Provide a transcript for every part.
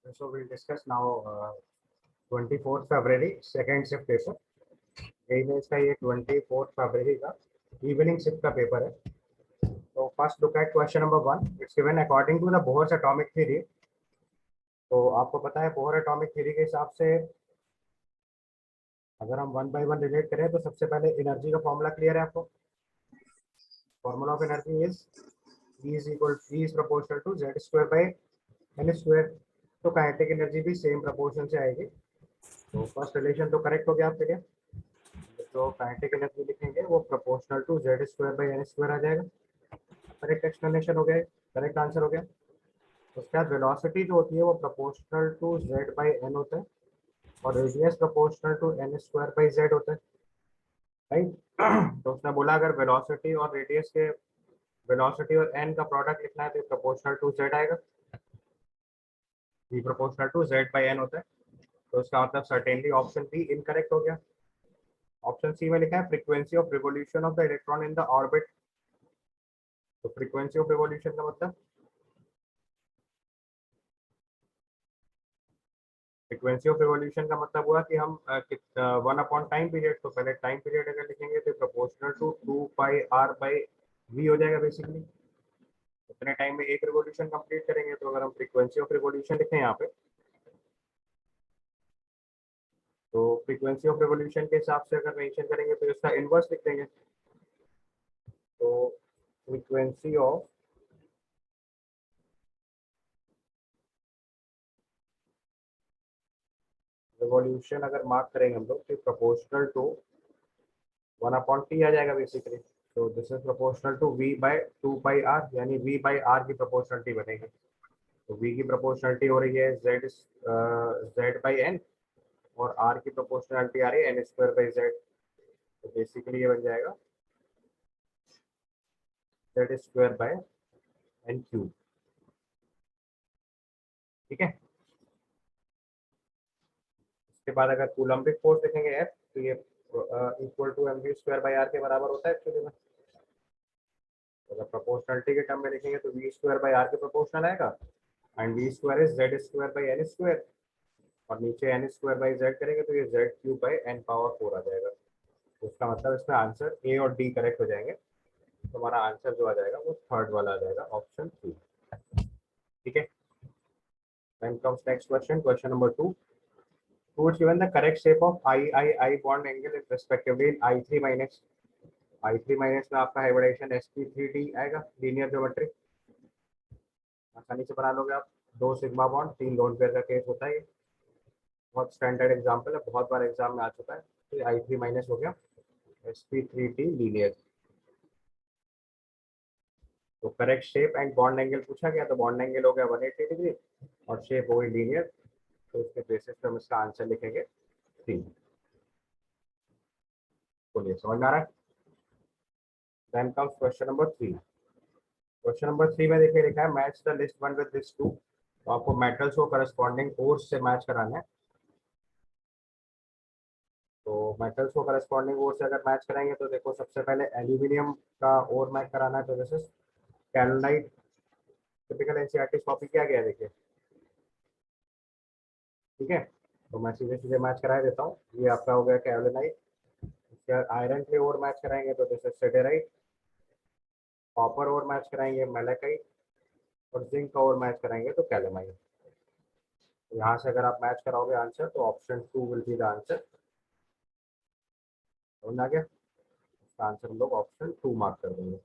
So we'll discuss now 24th February second shift paper. यही में इसका ये 24th February का इवनिंग शिफ्ट का पेपर है. तो first look at question number 1. It's given according to the Bohr's atomic theory. तो आपको पता है बोहर एटॉमिक थ्योरी के हिसाब से अगर हम वन बाय वन रिलेट करें तो सबसे पहले एनर्जी का फॉर्मूला क्लियर है आपको. Formula of energy is E is proportional to Z square by N square. तो काइनेटिक एनर्जी भी सेम प्रोपोर्शन से आएगी. तो फर्स्ट रिलेशन तो करेक्ट हो गया आपके लिए. जो काइनेटिक एनर्जी लिखेंगे वो proportional to Z square by N square आ जाएगा. करेक्ट एक्सप्लेनेशन हो गया, करेक्ट आंसर हो गया. उसके बाद वेलोसिटी जो होती है वो proportional to Z by N होता है और radius proportional to N square by Z होता है. राइट. तो उसने बोला अगर वेलोसिटी और रेडियस के वेलोसिटी और n का प्रोडक्ट लिखना है तो प्रोपोर्शनल टू z आएगा. v proportional to z by n होता है. तो इसका मतलब सर्टेनली ऑप्शन बी इनकरेक्ट हो गया. ऑप्शन सी में लिखा है frequency of revolution of the electron in the orbit. तो फ्रीक्वेंसी ऑफ रिवोल्यूशन का मतलब फ्रीक्वेंसी ऑफ रिवोल्यूशन का मतलब हुआ कि हम 1 अपॉन टाइम पीरियड. तो पहले टाइम पीरियड अगर लिखेंगे तो प्रोपोर्शनल टू 2πr/v हो जाएगा बेसिकली. उतने टाइम में एक रिवोल्यूशन कंप्लीट करेंगे. तो अगर हम फ्रीक्वेंसी ऑफ रिवोल्यूशन लिखें यहाँ पे तो फ्रीक्वेंसी ऑफ रिवोल्यूशन के हिसाब से अगर मेंशन करेंगे तो इसका इनवर्स लिख देंगे. तो फ्रीक्वेंसी ऑफ रिवोल्यूशन अगर मार्क करेंगे हम लोग तो प्रोपोर्शनल टू 1/t आ जाएगा बेसिकली. तो this is proportional to v by 2πr यानी v बाय r की प्रोपोर्शनलिटी बनेगी. तो v की प्रोपोर्शनलिटी हो रही है z बाई n और r की प्रोपोर्शनलिटी आ रही है n स्क्वायर बाई z. तो बेसिकली ये बन जाएगा z square by n cube. ठीक है. इसके बाद अगर कूलम्बिक फोर्स लिखेंगे F तो ये equal to mv square by r के बराबर होता है एक्चुअली में. अगर प्रोपोर्शनलिटी के टर्म में लिखेंगे तो v स्क्वायर बाई r के प्रोपोर्शनल आएगा and v square is z square by n square और नीचे n स्क्वायर बाई z करेंगे तो ये z cube by n power 4 आ जाएगा. तो इसका मतलब इसमें आंसर ए और डी करेक्ट हो जाएंगे. तो हमारा आंसर जो आ जाएगा वो थर्ड वाला आ जाएगा ऑप्शन 3. ठीक है. Then comes next question, question number 2. Who is given the correct shape of I bond angle is respectively in I3 minus. I3 minus में आपका हाइब्रिडेशन sp3d आएगा. लीनियर ज्योमेट्री आसानी से बना लोगे आप. 2 सिग्मा बॉन्ड 3 लोन पेयर का case होता है. ये बहुत स्टैंडर्ड एग्जांपल है, बहुत बार एग्जाम में आ चुका है. तो I3 माइनस हो गया sp3d लीनियर. तो correct shape and bond angle पूछा गया तो बॉन्ड एंगल हो गया 180 डिग्री और शेप हो गई लीनियर. तो इसके बेसिस पे हम इसका आंसर लिखेंगे 3. बोलिए समझ में आ रहा है. Then comes question number 3. Question number 3 में देखिए लिखा है match the list one with this two. तो आपको मेटल्स को करस्पॉन्डिंग ओर्स से मैच कराना है. तो मेटल्स को करस्पॉन्डिंग ओर से अगर मैच कराएंगे तो देखो सबसे पहले एल्यूमिनियम का ओर मैच कराना है. तो जैसे कैलोनाइट टिपिकल एनसीईआरटी कॉपी किया गया है देखिए. ठीक है. तो मैं सीधे सीधे मैच करा देता हूँ. ये आपका हो गया कैलोनाइट. आयरन के ओर मैच कराएंगे तो जैसे सेडेराइट. कॉपर और मैच कराएंगे मैलेकाइट और जिंक का और मैच कराएंगे तो कैलेमाइट. तो यहाँ से अगर आप मैच कराओगे आंसर तो option 2 will be the answer. समझ आ गया. इसका आंसर हम लोग ऑप्शन 2 मार्क कर देंगे.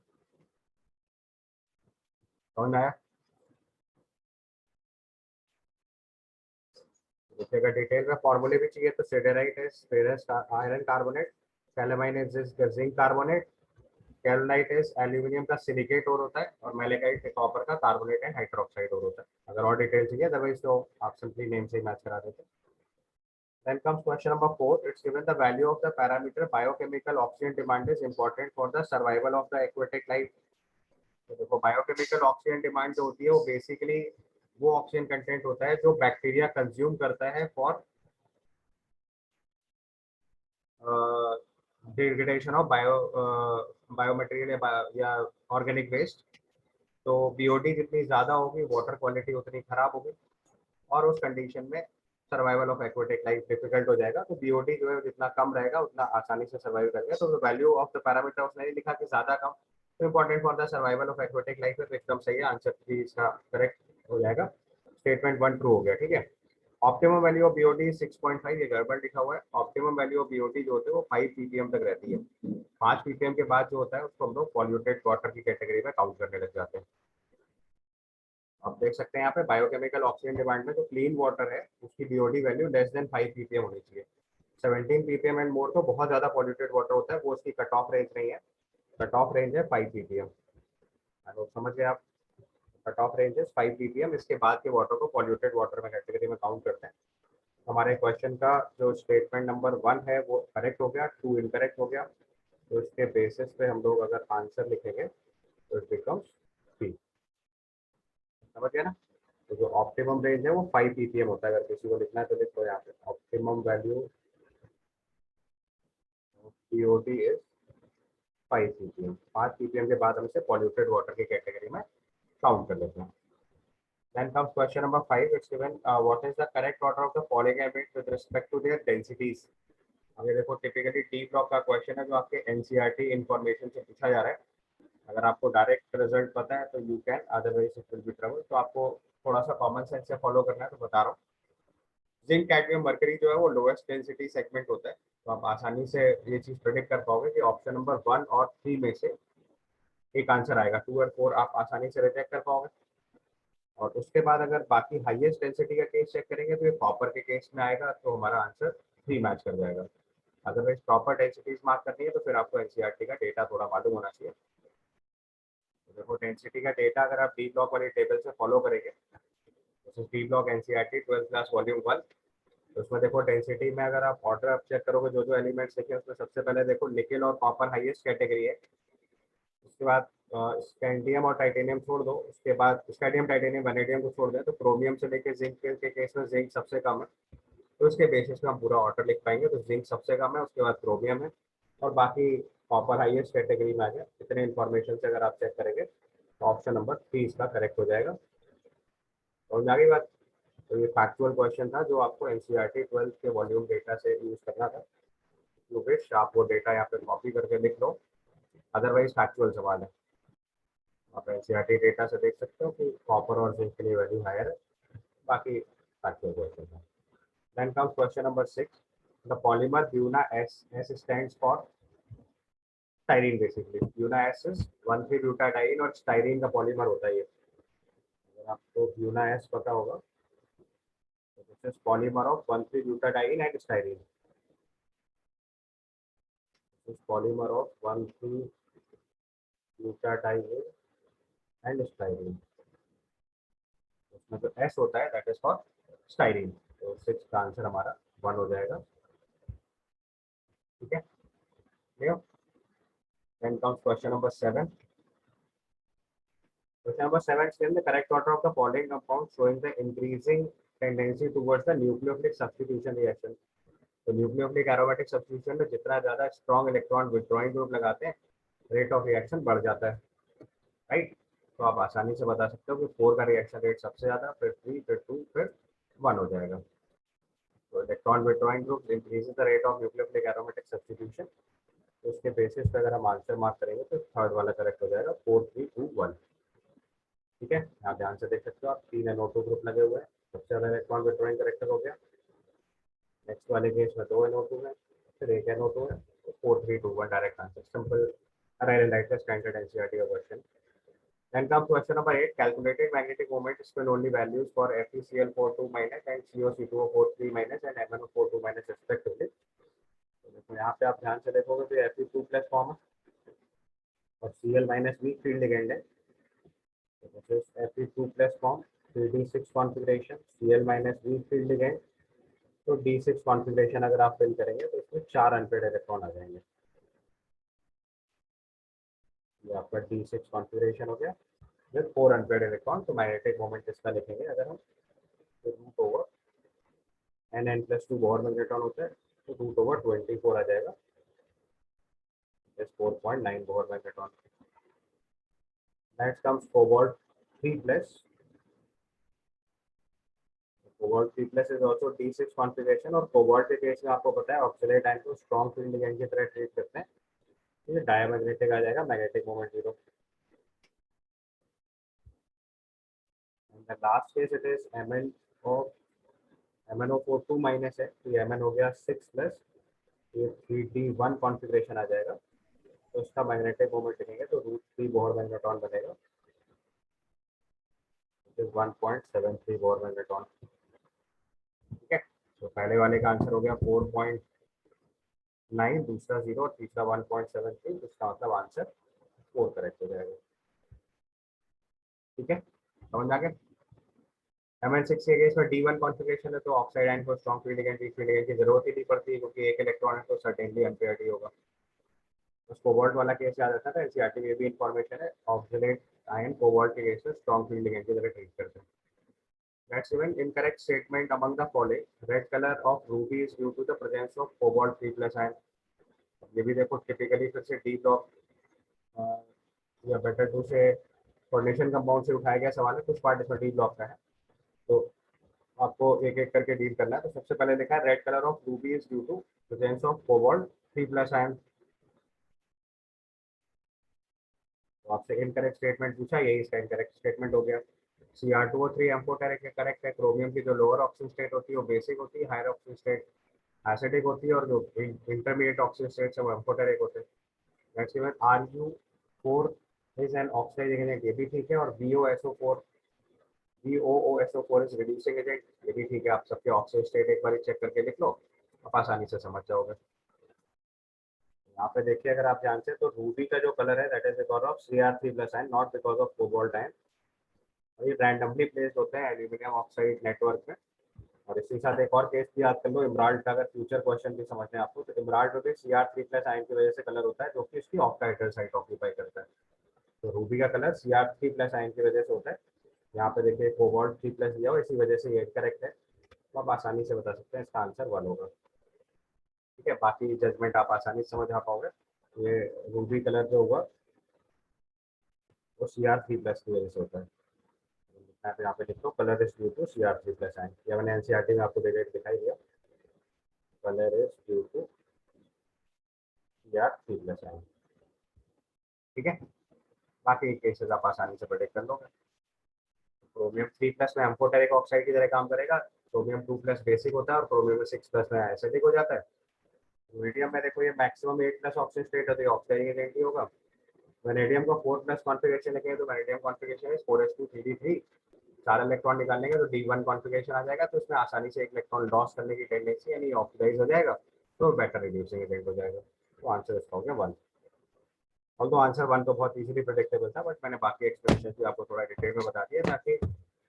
समझ आया. देखिएगा डिटेल में फॉर्मूले भी चाहिए तो सेडेराइट है ferrous iron carbonate. Calamine is zinc carbonate. Kaolinite is aluminium का सिलिकेट और होता है और मैलेकाइट कॉपर का कार्बोनेट एंड हाइड्रोक्साइड और होता है. अगर और डिटेल चाहिए अदरवाइज तो आप सिंपली नेम से ही मैच करा देते हैं. Then comes question number 4. It's given the value of the parameter biochemical oxygen demand is important for the survival of the aquatic life. तो देखो बायोकेमिकल ऑक्सीजन डिमांड जो होती है वो बेसिकली वो ऑक्सीजन कंटेंट होता है जो बैक्टीरिया कंज्यूम करता है फॉर डिग्रेडेशन ऑफ बायोमटेरियल या ऑर्गेनिक वेस्ट. तो बीओडी जितनी ज़्यादा होगी वाटर क्वालिटी उतनी खराब होगी. और उस कंडीशन में survival of aquatic life difficult हो जाएगा। तो बीओडी जो है जितना कम रहेगा उतना आसानी से सर्वाइव करेगा। तो वैल्यू ऑफ द पैरामीटर उसने नहीं लिखा कि ज्यादा कम, तो important for the survival of aquatic life है, तो एकदम सही है, आंसर 3 इसका करेक्ट हो जाएगा। स्टेटमेंट 1 ट्रू हो गया, ठीक है। ऑप्टिमम वैल्यू ऑफ बीओडी 6.5, ये गड़बड़ लिखा हुआ है। ऑप्टिमम वैल्यू ऑफ बीओडी जो होते हैं वो 5 ppm तक रहती है। 5 ppm के बाद जो होता है उसको हम लोग पॉल्यूटेड वाटर की कैटेगरी में काउंट करने लग जाते हैं। आप देख सकते हैं यहाँ पे बायोकेमिकल ऑक्सीजन डिमांड में जो क्लीन वाटर है उसकी BOD value less than 5 ppm होनी चाहिए। 17 ppm एंड मोर तो बहुत ज्यादा पॉल्यूटेड वाटर होता है, वो उसकी कट ऑफ रेंज नहीं है। कट ऑफ रेंज है 5 ppm। समझ गए आप? कट ऑफ रेंज है 5 ppm, इसके बाद के वाटर को पॉल्यूटेड वाटर में कैटेगरी में काउंट करते हैं। हमारे क्वेश्चन का जो स्टेटमेंट नंबर 1 है वो करेक्ट हो गया, 2 इनकरेक्ट हो गया। तो इसके बेसिस पे हम लोग अगर आंसर लिखेंगे तो इट बिकम्स 3। समझ गया ना? तो जो ऑप्टिमम रेंज है वो 5 ppm होता है। अगर किसी को लिखना है तो लिखो यहाँ पे optimum value POD is 5 ppm। 5 ppm के बाद हम इसे पॉल्यूटेड वाटर की कैटेगरी में काउंट कर लेते हैं। Then comes question number 5. It's given what is the correct order of the following elements with respect to their densities. अगर देखो टिपिकली डी ब्लॉक का क्वेश्चन है जो आपके एनसीईआरटी इंफॉर्मेशन से पूछा जा रहा है। अगर आपको डायरेक्ट रिजल्ट पता है तो you can, otherwise it will be trouble. तो आपको थोड़ा सा कॉमन सेंस से फॉलो करना है, तो बता रहा हूँ। जिंक कैडमियम मरकरी जो है वो लोएस्ट डेंसिटी सेगमेंट होता है। तो आप आसानी से ये चीज प्रेडिक्ट कर पाओगे कि ऑप्शन नंबर 1 और 3 में से एक आंसर आएगा। 2 और 4 आप आसानी से रिजेक्ट कर पाओगे। और उसके बाद अगर बाकी हाईएस्ट डेंसिटी का केस चेक करेंगे तो ये कॉपर के केस में आएगा, तो हमारा आंसर 3 मैच कर जाएगा। अदरवाइज प्रॉपर डेंसिटीज मार्क करनी है तो फिर आपको एनसीईआरटी का डेटा थोड़ा मालूम होना चाहिए। तो देखो डेंसिटी का डेटा अगर आप डी ब्लॉक वाली टेबल से फॉलो करेंगे, D block NCERT 12th class volume 1, तो उसमें देखो डेंसिटी में अगर आप ऑर्डर आप चेक करोगे जो जो एलिमेंट्स देखे उसमें सबसे पहले देखो निकेल और कॉपर हाईएस्ट कैटेगरी है। उसके बाद स्कैंडियम और टाइटेनियम छोड़ दो, उसके बाद स्कैंडियम टाइटेनियम वैनेडियम को छोड़ दें तो क्रोमियम से लेकर जिंक के केस में जिंक सबसे कम है। तो इसके बेसिस पे हम पूरा ऑर्डर लिख पाएंगे। तो जिंक सबसे कम है, उसके बाद क्रोमियम है, और बाकी कॉपर हाईएस्ट कैटेगरी में आ गया। इतने इन्फॉर्मेशन से अगर आप चेक करेंगे तो ऑप्शन नंबर 3 इसका करेक्ट हो जाएगा। और आगे बात, तो ये फैक्चुअल क्वेश्चन था जो आपको एनसीईआरटी 12 के वॉल्यूम डेटा से यूज करना था। तो बेश आप वो डेटा यहाँ पे कॉपी करके लिख लो, अदरवाइज फैक्चुअल सवाल है। आप एनसीईआरटी डेटा से देख सकते हो कि कॉपर और जिंक के लिए वैल्यू हायर है, बाकी फैक्चुअल क्वेश्चन है। Then comes question number 6. The polymer Buna S stands for styrene basically. Buna S is 1,3-butadiene और styrene का polymer होता है ये। अगर आपको Buna S पता होगा तो this is polymer of 1,3-butadiene and styrene. This is polymer of 1,3-butadiene and styrene. उसमें जो S होता है that is for styrene. तो 6 का आंसर हमारा 1 हो जाएगा, ठीक है। Then comes question number 7. Question number 7 is the correct order of the following compounds showing the increasing tendency towards the nucleophilic substitution reaction. तो न्यूक्लियोफिलिक एरोमेटिक सब्स्टिट्यूशन में जितना ज्यादा स्ट्रॉन्ग इलेक्ट्रॉन विड्रॉइंग ग्रुप लगाते हैं रेट ऑफ रिएक्शन बढ़ जाता है, right. तो आप आसानी से बता सकते हो कि 4 का रिएक्शन रेट सबसे ज्यादा, फिर 3, फिर 2, फिर 1 हो जाएगा। तो electron withdrawing group increases the rate of nucleophilic aromatic substitution. तो उसके बेसिस पे अगर हम आंसर मार्क करेंगे तो थर्ड वाला करेक्ट हो जाएगा, 4, 3, 2, 1, ठीक है। यहाँ ध्यान से देख सकते हो आप, 3 NO2 ग्रुप लगे हुए हैं, सबसे ज्यादा इलेक्ट्रॉन विड्रॉइंग करेक्टर हो गया। नेक्स्ट वाले केस में 2 NO2 है, फिर 1 NO2 है, तो 4, 3, 2, 1 direct answer, simple arrival like the standard NCERT का question. Then comes question number 8. Calculated magnetic moment spin only values for FeCl42- and COC2O43- and MnO42- respectively. तो यहाँ पे आप ध्यान से देखोगे तो Fe2+ फॉर्म है और Cl- वीक फील्ड लिगेंड है। So this is Fe2+ form, 3d6 configuration, Cl- weak field ligand. तो D6 कॉन्फ़िगरेशन अगर आप फिल करेंगे तो इसमें 4 अनपेड इलेक्ट्रॉन आ जाएंगे। ये आपका D6 कॉन्फ़िगरेशन हो गया विद 4 अनपेड इलेक्ट्रॉन। तो मैग्नेटिक मोमेंट इसका लिखेंगे अगर हम, तो root over Nn+2 bore magnetron होता है, तो रूट ओवर 24 आ जाएगा, 4.9 bore magnetron. Next comes cobalt 3+, cobalt 3+ is also D6 configuration, और कोबाल्ट के केस में आपको पता है ऑक्सीडेट आयन को स्ट्रॉन्ग फील्ड लिगेंड की तरह ट्रीट करते हैं। ये डायमैग्नेटिक आ जाएगा, magnetic moment 0। And the last case it is MnO4 2- है, तो ये Mn हो गया 6+, ये 3D1 कॉन्फ़िगरेशन आ जाएगा। तो इसका मैग्नेटिक मोमेंट लिखेंगे तो √3 बोहर मैग्नेट्रॉन बनेगा, 1.73 बोहर मैग्नेट्रॉन। ठीक है, तो पहले वाले का आंसर हो गया 4.9, दूसरा 0 और तीसरा 1.73। इसका मतलब आंसर 4 करेक्ट हो जाएगा। ठीक है, समझ आ गया। Mn6 के केस में D1 कॉन्फ़िगरेशन है, तो ऑक्साइड आयन को स्ट्रॉन्ग फील्ड लिगेंड की जरूरत ही नहीं पड़ती, क्योंकि एक इलेक्ट्रॉन है तो सर्टेनली अनपेयर्ड ही होगा। उस कोबाल्ट वाला केस याद रखना था, एनसीईआरटी में भी इंफॉर्मेशन है। ऑक्सीडेट आयन कोबाल्ट के केस में स्ट्रॉन्ग फील्ड लिगेंड की तरह ट्रीट करते हैं। That's even incorrect statement among the following. Red color of ruby is due to the presence of cobalt 3+ ion. ये भी देखो टिपिकली फिर से डी ब्लॉक या बेटर टू से कोऑर्डिनेशन कंपाउंड से उठाया गया सवाल है, कुछ पार्ट इसमें डी ब्लॉक का है, तो आपको एक एक करके डील करना है। तो सबसे पहले लिखा है red colour of ruby is due to presence of cobalt 3+ ion. तो आपसे इनकरेक्ट स्टेटमेंट पूछा, यही इसका इनकरेक्ट स्टेटमेंट हो गया। Cr2O3 करेक्ट है। क्रोमियम की जो लोअर ऑक्सीजन स्टेट होती है वो बेसिक होती है, हायर ऑक्सीजन स्टेट एसिडिक होती है, और जो इंटरमीडिएट ऑक्सीजन स्टेट है वो एम्फोटेरिक होते हैं। Next even Ru4 is an oxidising agent, ये भी ठीक है। और BOOSO4 इज रिड्यूसिंग एजेंट, ये भी ठीक है। आप सबके ऑक्सीजन स्टेट एक बार चेक करके लिख लो, आप आसानी से समझ जाओगे। यहाँ पे देखिए, अगर आप जानते हैं तो रूबी का जो कलर है that is because of Cr3+ ion, not because of cobalt ion. और ये रैंडमली प्लेस्ड होते हैं एल्यूमिनियम ऑक्साइड नेटवर्क में। और इसी के साथ एक और केस भी याद कर लो, इमराल्ड का। अगर फ्यूचर क्वेश्चन भी समझने आपको, तो इमराल्ड में भी Cr3+ आयन की वजह से कलर होता है, जो कि इसकी ऑक्टाहेड्रल साइट ऑक्यूपाई करता है। तो रूबी का कलर Cr3+ आयन की वजह से होता है। यहाँ पे देखिए कोबाल्ट 3+ दिया हो, इसी वजह से ये करेक्ट है। तो आप आसानी से बता सकते हैं इसका आंसर 1 होगा। ठीक है, बाकी जजमेंट आप आसानी से समझ आ पाओगे। ये रूबी कलर जो होगा वो Cr3+ की वजह से होता है। यहाँ पे लिख दो colour is due to Cr3+ ion. ये मैंने एनसीईआरटी में आपको डेट दिखाई दिया, colour is due to Cr3+ ion. ठीक है, बाकी केसेस आप आसानी से प्रेडिक्ट कर लोगे। क्रोमियम 3+ में एम्फोटेरिक ऑक्साइड की तरह काम करेगा। क्रोमियम 2+ बेसिक होता है और क्रोमियम 6+ में एसिडिक हो जाता है। मीडियम में देखो ये मैक्सिमम 8+ ऑक्सीजन स्टेट है, तो ऑक्साइडिंग एजेंट ही होगा। वेनेडियम का 4+ कॉन्फ़िगरेशन लिखेंगे तो vanadium configuration is 4s2 3d3। 4 electron निकालेंगे तो D1 कॉन्फ़िगरेशन आ जाएगा, तो इसमें आसानी से एक इलेक्ट्रॉन लॉस करने की टेंडेंसी, यानी ऑक्सीडाइज हो जाएगा, तो बेटर रिड्यूसिंग एजेंट हो जाएगा। तो आंसर इसका हो गया 1। और तो आंसर 1 तो बहुत इजीली प्रेडिक्टेबल था, बट मैंने बाकी एक्सप्लेनेशन भी आपको थोड़ा डिटेल में बता दिया, ताकि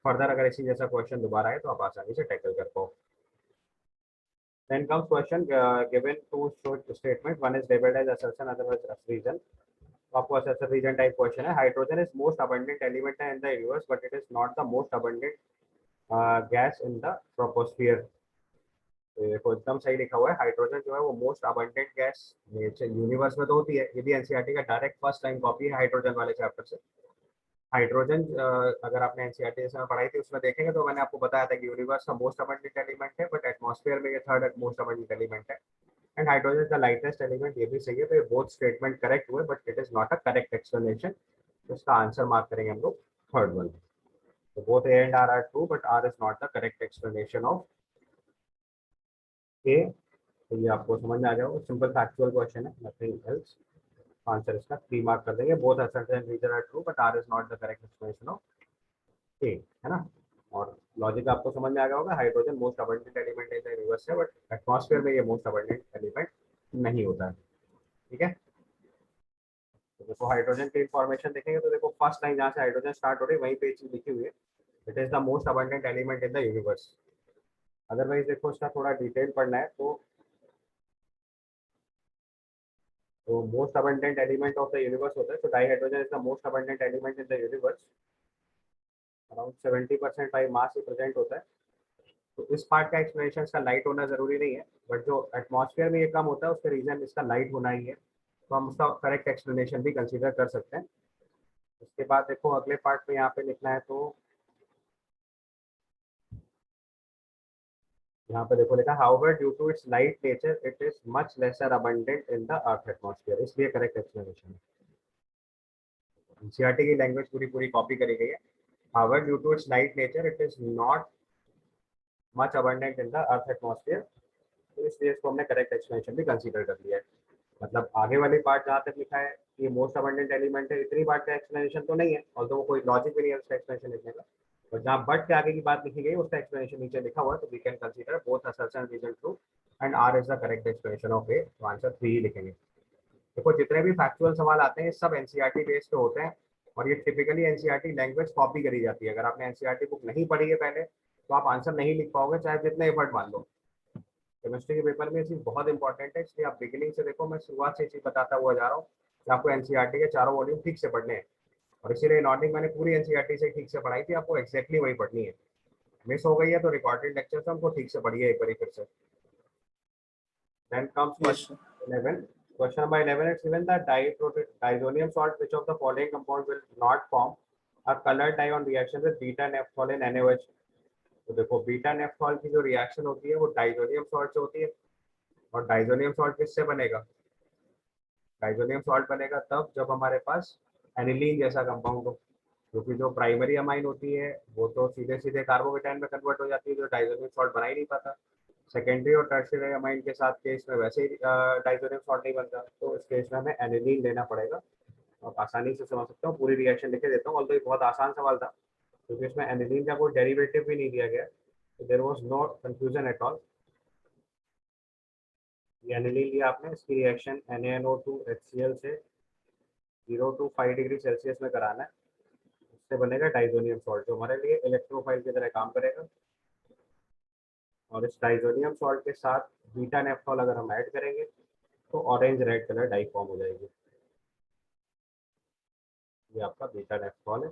फर्दर अगर इसी जैसा क्वेश्चन दोबारा आए तो आप आसानी से टैकल कर पाओ। Then comes question given two short statement. One is labeled as assertion, otherwise reason. आपको assertion reason type question है. Hydrogen is most abundant element in the universe, but it is not the most abundant gas in the troposphere. तो देखो एकदम सही लिखा हुआ है, hydrogen जो है वो मोस्ट अबंडेंट गैस यूनिवर्स में तो होती है। ये भी एनसीईआरटी का डायरेक्ट फर्स्ट टाइम कॉपी है हाइड्रोजन वाले चैप्टर से। हाइड्रोजन अगर आपने एनसीईआरटी में पढ़ाई थी उसमें देखेंगे तो मैंने आपको बताया था कि यूनिवर्स का मोस्ट अबंडेंट एलिमेंट है, बट एटमॉस्फेयर में ये थर्ड मोस्ट अबंडेंट एलिमेंट है। एंड हाइड्रोजन का लाइटेस्ट एलिमेंट, ये भी सही है। तो ये बोथ स्टेटमेंट करेक्ट हुए, but it is not a correct explanation. तो इसका आंसर मार्क करेंगे हम लोग थर्ड वन। तो both A and R true, but R is not the correct explanation of A. तो ये आपको समझ में आ जाएगा, सिंपल फैक्चुअल क्वेश्चन है, नथिंग एल्स। आंसर इसका 3 मार्क कर देंगे। Both assertion and reason are true, but R is not the correct explanation of A, है ना। और लॉजिक आपको समझ में आ गया होगा, hydrogen most abundant element in the universe है, बट एटमॉस्फेयर में ये मोस्ट अबंडेंट एलिमेंट नहीं होता है। ठीक है, तो देखो हाइड्रोजन की इंफॉर्मेशन देखेंगे तो देखो फर्स्ट लाइन जहाँ से हाइड्रोजन स्टार्ट हो रही है वहीं पे चीज लिखी हुई है, it is the most abundant element in the universe. Otherwise देखो इसका थोड़ा डिटेल पढ़ना है तो most abundant element of the universe होता है, तो di hydrogen is the most abundant element in the universe. Around 70% by mass represent होता है। तो इस पार्ट का एक्सप्लेनेशन इसका लाइट होना जरूरी नहीं है, बट जो एटमॉस्फेयर में ये कम होता है उसका रीजन इसका लाइट होना ही है, तो हम उसका करेक्ट एक्सप्लेनेशन भी कंसीडर कर सकते हैं। उसके बाद देखो अगले पार्ट में यहाँ पे लिखना है, तो यहाँ पे देखो लिखा however due to its light nature it is much lesser abundant in the earth atmosphere, इसलिए करेक्ट एक्सप्लेनेशन है। एनसीईआरटी की लैंग्वेज पूरी पूरी कॉपी करी गई है। However due to its light nature it is not much abundant in the earth atmosphere, तो इसलिए इसको हमने करेक्ट एक्सप्लेनेशन भी कंसीडर कर लिया है। मतलब आगे वाली पार्ट जहाँ तक लिखा है ये मोस्ट अबंडेंट एलिमेंट है, इतनी बात का एक्सप्लेनेशन तो नहीं है, और तो वो कोई लॉजिक भी नहीं है उसका एक्सप्लेनेशन लिखने का। और जहाँ बट के आगे की बात लिखी गई उसका एक्सप्लेनेशन नीचे लिखा हुआ है, तो we can consider both assertion reason true and R is the correct explanation of A, तो आंसर 3 ही लिखेंगे। देखो जितने भी फैक्चुअल सवाल आते हैं सब एनसीईआरटी बेस्ड पे होते हैं, और ये टिपिकली एनसीईआरटी लैंग्वेज कॉपी करी जाती है। अगर आपने एनसीईआरटी बुक नहीं पढ़ी है पहले तो आप आंसर नहीं लिख पाओगे, चाहे जितने एफर्ट मान लो। केमिस्ट्री के पेपर में ये चीज़ बहुत इंपॉर्टेंट है, इसलिए आप बिगिनिंग से देखो, मैं शुरुआत से चीज़ बताता हुआ जा रहा हूँ कि आपको एनसीईआरटी के चारों वॉल्यूम ठीक से पढ़ने हैं, और इसीलिए नॉटिंग मैंने पूरी एनसीईआरटी से ठीक से पढ़ाई थी, आपको एक्जैक्टली वही पढ़नी है। मिस हो गई है तो रिकॉर्डेड लेक्चर से हमको ठीक से पढ़िए एक बार फिर से। Then comes Yes, question sir. 11. Question number 11 is given that diazonium salt, which of the following compound will not form a colored dye on reaction with beta naphthol in NaOH? तो देखो बीटा नेफ्थॉल की जो reaction होती है वो diazonium salt से होती है, और डाइजोनियम सॉल्ट किससे बनेगा? डाइजोनियम सॉल्ट बनेगा तब जब हमारे पास एनिलीन जैसा कंपाउंड हो, क्योंकि जो प्राइमरी अमाइन होती है वो तो सीधे सीधे कार्बोकेटाइन में कन्वर्ट हो जाती है, जो डाइजोनियम सॉल्ट बना ही नहीं पाता। सेकेंडरी और टर्शियरी अमाइन के साथ केस में वैसे ही डाइजोनियम सॉल्ट नहीं बनता, तो इस केस में हमें एनिलीन लेना पड़ेगा। आप आसानी से समझ सकते हो, पूरी रिएक्शन लिखे देता हूँ, ऑल्दो ये बहुत आसान सवाल था क्योंकि इसमें एनिलीन का कोई डेरिवेटिव भी नहीं दिया गया, तो there was no confusion at all. ये एनिलीन लिया आपने, इसकी रिएक्शन NaNO2HCl से 0 to 5 डिग्री सेल्सियस में कराना है, इससे बनेगा डाइजोनियम सॉल्ट जो हमारे लिए इलेक्ट्रोफाइल की तरह काम करेगा। और इस डाइजोनियम सॉल्ट के साथ बीटा नेफ्थॉल अगर हम ऐड करेंगे तो orange red colour dye form हो जाएगी। ये आपका बीटा नेफ्थॉल है,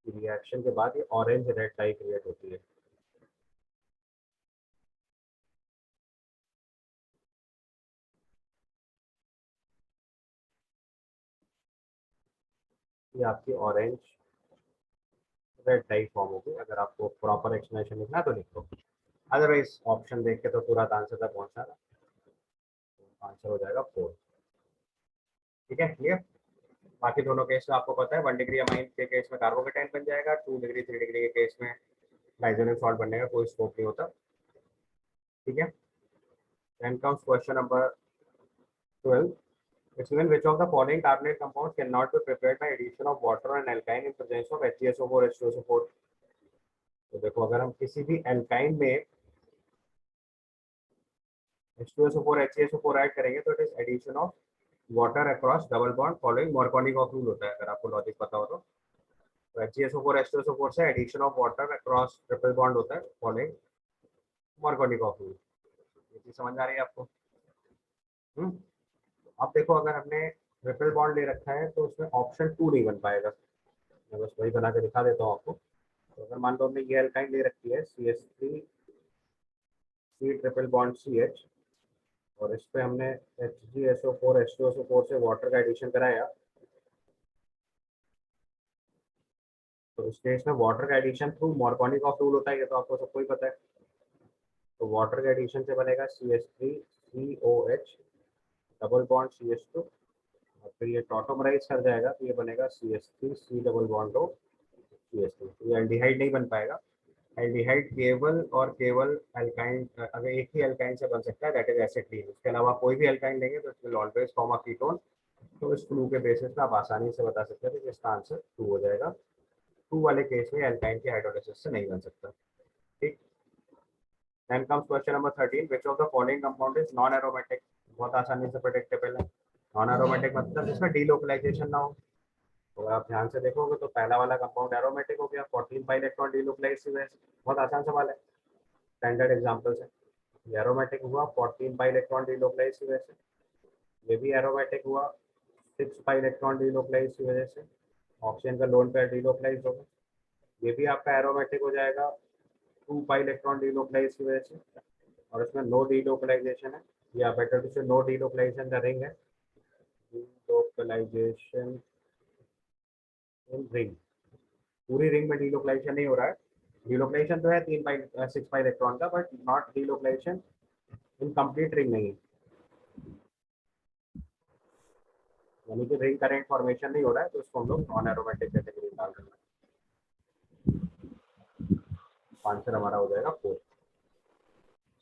इसकी रिएक्शन के बाद ये ऑरेंज रेड डाई क्रिएट होती है। ये आपकी ऑरेंज रेड डाई फॉर्म होगी। अगर आपको प्रॉपर एक्सप्लेनेशन लिखना है तो लिखो, अदरवाइज ऑप्शन देख के तो तुरंत आंसर तक पहुंचना ना, तो आंसर हो जाएगा 4। ठीक है, क्लियर। बाकी दोनों केस में आपको पता है 1 डिग्री अमाइन के केस में कार्बोकेटाइन बन जाएगा, 2 डिग्री 3 डिग्री के केस में डाइजोनियम सॉल्ट बनने का कोई स्कोप नहीं होता। ठीक है। Then comes question number 12. It's given which of the following carbonate compounds cannot be prepared by addition of water and alkyne in presence of HCSO4 H2SO4। तो देखो अगर हम किसी भी एल्काइन में H2SO4 HCSO4 ऐड करेंगे तो it is addition of water across double bond following Markovnikov rule होता है, अगर आपको लॉजिक पता हो तो HCSO4 H2SO4 से addition of water across triple bond होता है फॉलोइंग मार्कोनिकॉफ रूल। ये चीज समझ आ रही है आपको? अब देखो अगर हमने ट्रिपल बॉन्ड ले रखा है तो उसमें ऑप्शन 2 नहीं बन पाएगा, मैं बस वही बना के दिखा देता हूँ आपको। तो अगर मान लो हमने ये एल्काइन ले रखी है CH3 C triple bond CH, और इस पे हमने HgSO4 H2SO4 से वाटर का एडिशन कराया, तो इस केस में वाटर का एडिशन थ्रू मार्कोनिकॉफ रूल होता है, ये तो आपको सबको ही पता है। तो वाटर के एडिशन से बनेगा CH3COH डबल बॉन्ड CH2, और फिर ये टॉटोमराइज कर जाएगा तो ये बनेगा CH3C double bond O CH2। तो ये एल्डिहाइड नहीं बन पाएगा। एल्डिहाइड केवल और केवल एल्काइन, अगर एक ही एल्काइन से बन सकता है दैट इज एसिटिलीन, उसके अलावा कोई भी एल्काइन लेंगे तो it will always form a ketone. तो इस क्लू के बेसिस पे आप आसानी से बता सकते हैं कि इसका आंसर 2 हो जाएगा। 2 वाले केस में एल्काइन के हाइड्रोलाइसिस से नहीं बन सकता। ठीक। Then comes question number 13, which of the following compound is non aromatic. बहुत आसानी से प्रेडिक्टेबल है। नॉन एरोमेटिक मतलब जिसमें डीलोकलाइजेशन ना हो। तो अगर आप ध्यान से देखोगे तो पहला वाला कंपाउंड एरोमेटिक हो गया, 14 पाई इलेक्ट्रॉन डीलोकलाइज की वजह से। बहुत आसान सवाल है, स्टैंडर्ड एग्जांपल से। एरोमेटिक हुआ 14 पाई इलेक्ट्रॉन डीलोकलाइज की वजह से, ये भी एरोमेटिक हुआ 6 पाई इलेक्ट्रॉन डीलोकलाइज की वजह से, ऑक्सीजन का लोन पेयर डीलोकलाइज होगा, ये भी आपका एरोमेटिक हो जाएगा 2 पाई इलेक्ट्रॉन डीलोकलाइज की वजह से, और इसमें नो डीलोकलाइजेशन है, या बेटर टू से नो डीलोकलाइजेशन द रिंग है, डीलोकलाइजेशन इन रिंग। पूरी रिंग में डीलोकलाइजेशन नहीं हो रहा है, डिलोकलाइजेशन तो है 3/6 इलेक्ट्रॉन का, but not delocalisation in complete ring नहीं, यानी कि रिंग करेंट फॉर्मेशन नहीं हो रहा है, तो उसको हम लोग नॉन एरोमेटिक कैटेगरी में डाल देंगे। आंसर हमारा हो जाएगा 4।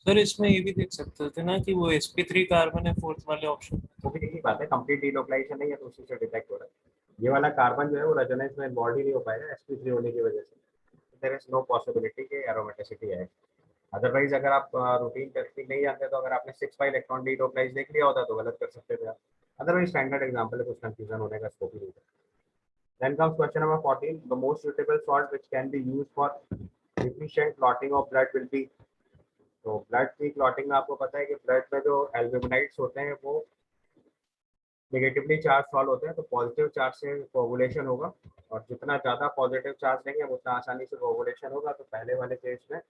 सर इसमें ये भी देख सकते थे ना कि वो sp3 कार्बन है फोर्थ वाले ऑप्शन वो भी यही बात है, कंप्लीट डिलोकलाइजेशन नहीं है तो उसी से डिटेक्ट हो रहा है। ये वाला कार्बन जो है वो रेजोनेंस में इन्वॉल्व ही नहीं हो पाएगा sp3 होने की वजह से, देयर इज नो पॉसिबिलिटी कि एरोमेटिसिटी है। अदरवाइज अगर आप रूटीन टेस्टिंग नहीं जानते तो अगर आपने 6 इलेक्ट्रॉन डिलोकलाइज देख लिया होता तो गलत कर सकते थे आप। अदरवाइज स्टैंडर्ड एग्जांपल है, कुछ कंफ्यूजन होने का स्कोप ही नहीं है। Then comes question number 14. The most suitable salt which can be used for efficient clotting of blood will be। तो ब्लड की क्लॉटिंग में आपको पता है कि ब्लड में जो एल्ब्यूमिनाइड्स होते हैं वो नेगेटिवली चार्ज सॉल्व होते हैं, तो पॉजिटिव चार्ज से कोगुलेशन होगा, और जितना ज़्यादा पॉजिटिव चार्ज लेंगे उतना आसानी से कोगुलेशन होगा। तो पहले वाले केस में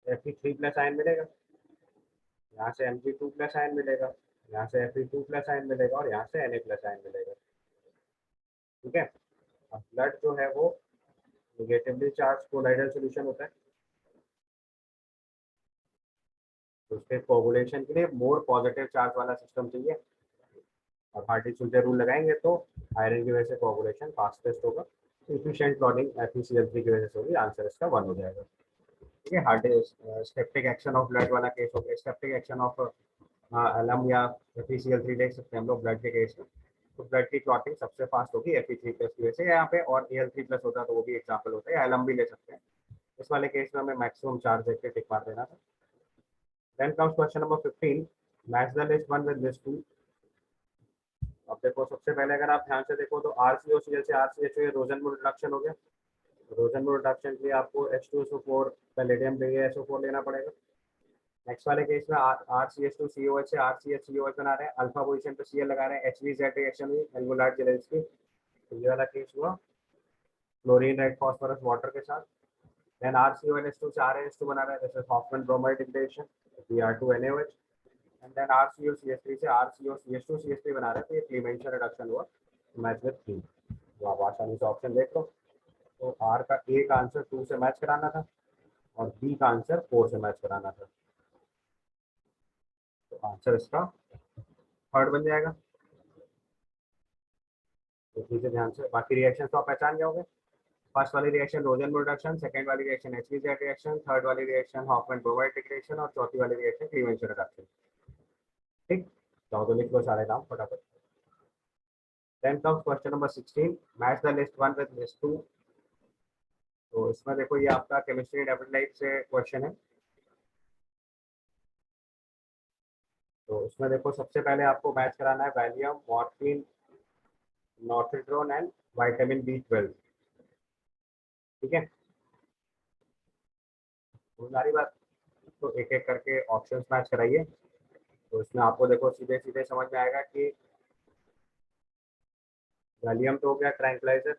Fe3+ आयन मिलेगा, यहाँ से Mg2+ आयन मिलेगा, यहाँ से Fe2+ आयन मिलेगा, और यहाँ से Na+ आयन मिलेगा। ठीक है, अब ब्लड जो है वो नेगेटिवली चार्ज कोलाइडल सोल्यूशन होता है, तो उसके कोगुलेशन के लिए मोर पॉजिटिव चार्ज वाला सिस्टम चाहिए, और हार्डी-सुलजे रूल लगाएंगे तो आयरन की वजह से कोगुलेशन फास्टेस्ट होगा, इफिशिएंट क्लॉटिंग FeCl3 की वजह से होगी। आंसर इसका 1 हो जाएगा। ठीक है, हार्ड स्टेप्टिक एक्शन ऑफ ब्लड वाला केस हो गया। स्टेप्टिक एक्शन ऑफ एलम या FeCl3 देख सकते हैं हम लोग ब्लड के केस में, तो ब्लड की क्लॉटिंग सबसे फास्ट होगी Fe3+ की वजह से यहाँ पे, और Al3+ होता तो वो भी एग्जाम्पल होता है, या एलम भी ले सकते हैं। इस वाले केस में हमें मैक्सिमम चार्ज देख के टिक मार देना था। Then comes question number 15। Match the list one with list two. अब देखो सबसे पहले अगर आप ध्यान से देखो तो RCOCl से RCHO ये रोजनमूल रिडक्शन हो गया। रोजनमूल रिडक्शन के लिए आपको H2SO4 पैलेडियम BaSO4 लेना पड़ेगा। नेक्स्ट वाले केस में RCH2COH से RCHCOH बना रहे हैं, अल्फा पोजीशन पे Cl लगा रहे हैं, HVZ रिएक्शन हुई एल्गुलार्ड जेलेंस्की। तो ये वाला केस हुआ क्लोरीन रेड फास्फोरस वाटर के साथ। देन RCONH2 से RNH2 बना रहे हैं, this is Hofmann bromide degradation, Br2NaOH। And then RCOCH3 से RCOCH2CH3 बना रहे हैं, तो ये क्लीमेंशियल रिडक्शन हुआ मैच विद 3। तो आप आसानी से ऑप्शन देख लो, तो आर का ए का आंसर 2 से मैच कराना था, और बी का आंसर 4 से मैच कराना था, तो आंसर इसका थर्ड बन जाएगा। तो ठीक है, ध्यान से बाकी रिएक्शन तो आप पहचान जाओगे। फर्स्ट वाली रिएक्शन रोजन रिडक्शन, सेकंड वाली रिएक्शन HVZ रिएक्शन, थर्ड वाली रिएक्शन हॉफमैन ब्रोमाइड डिग्रेडेशन, और चौथी वाली रिएक्शन क्लीवेंशियल रिडक्शन। ठीक, तो लिख लो सारे नाम फटाफट। Then comes question number 16। Match the list one with list two. तो इसमें देखो ये आपका केमिस्ट्री इलेक्ट्रोलाइट से क्वेश्चन है। तो इसमें देखो सबसे पहले आपको मैच कराना है valium, morphine, norethindrone and vitamin B12। ठीक है, तो सारी बात, तो एक एक करके ऑप्शंस मैच कराइए। तो इसमें आपको देखो सीधे सीधे समझ में आएगा कि वैलियम तो हो गया ट्रैंक्विलाइजर,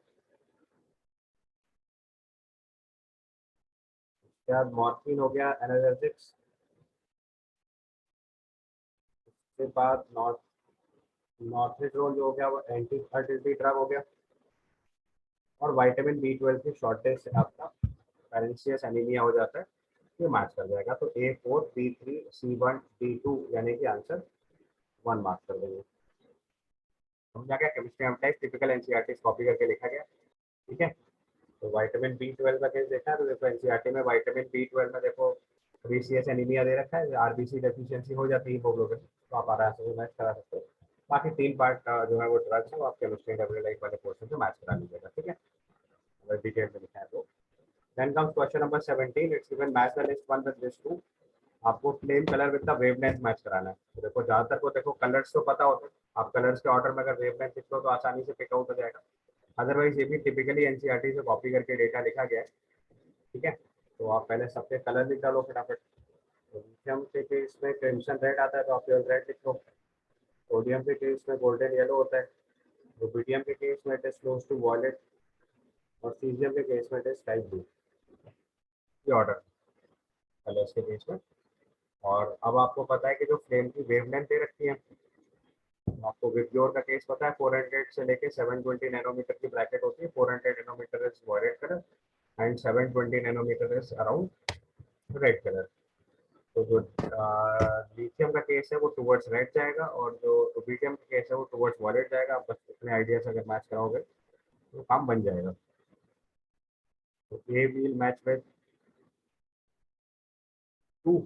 उसके बाद मॉर्फिन हो गया एनाल्जेसिक्स, उसके बाद नॉर्थिड्रोन जो हो गया वो एंटी फर्टिलिटी ड्रग हो गया, और विटामिन B12 की शॉर्टेज से आपका पेरेंशियस एनीमिया हो जाता है। ये मैच कर जाएगा, तो A4 B3 C1 D2 यानी कि आंसर 1 मार्क कर देंगे। समझा गया, केमिस्ट्री एम टाइप टिपिकल एनसीईआरटी कॉपी करके लिखा गया। ठीक है, तो विटामिन B12 का केस देखा है, तो देखो एनसीईआरटी में विटामिन B12 में देखो BCS एनीमिया दे रखा है, RBC डेफिशिएंसी हो जाती है हीमोग्लोबिन, तो आप आराम से मैच करा सकते हो। बाकी 3 पार्ट जो है वो ड्रग्स है, वो आप केमिस्ट्री डब्ल्यूलाइट वाले पोर्शन से मैच करा लीजिएगा। ठीक है, अगर डिटेल में लिखा है तो। Then comes question number 17। It's given match the list one with list two. आपको flame colour with the wavelength match कराना है। तो देखो ज्यादातर को देखो कलर्स तो पता होते हैं, आप कलर्स के ऑर्डर में अगर वेवलेंथ लिख लो तो आसानी से पिक आउट हो जाएगा। अदरवाइज ये भी टिपिकली एनसीईआरटी से कॉपी करके डेटा लिखा गया है। ठीक है, तो आप पहले सबके कलर लिख डालो फटाफट। तो लिथियम के केस में क्रिम्सन रेड आता है, तो आप प्योर रेड लिख लो। सोडियम के केस में गोल्डन येलो होता है, रुबिडियम के केस में it is close to violet, और सीजियम के केस में इट इज स्काई ब्लू। ये ऑर्डर कलर्स के केस में। और अब आपको पता है कि जो फ्लेम की वेवलेंथ दे रखी है, आपको विब्योर का केस पता है, 400 से लेके 720 नैनोमीटर की ब्रैकेट होती है। 400 nanometre is violet colour, and 720 nanometre is around red colour. तो जो लिथियम का केस है वो टुवर्ड्स रेड जाएगा, और जो रुबिडियम का केस है वो टुवर्ड्स वॉलेट जाएगा। आप बस इतने आइडिया से अगर मैच कराओगे तो काम बन जाएगा। तो ए विल मैच विद 2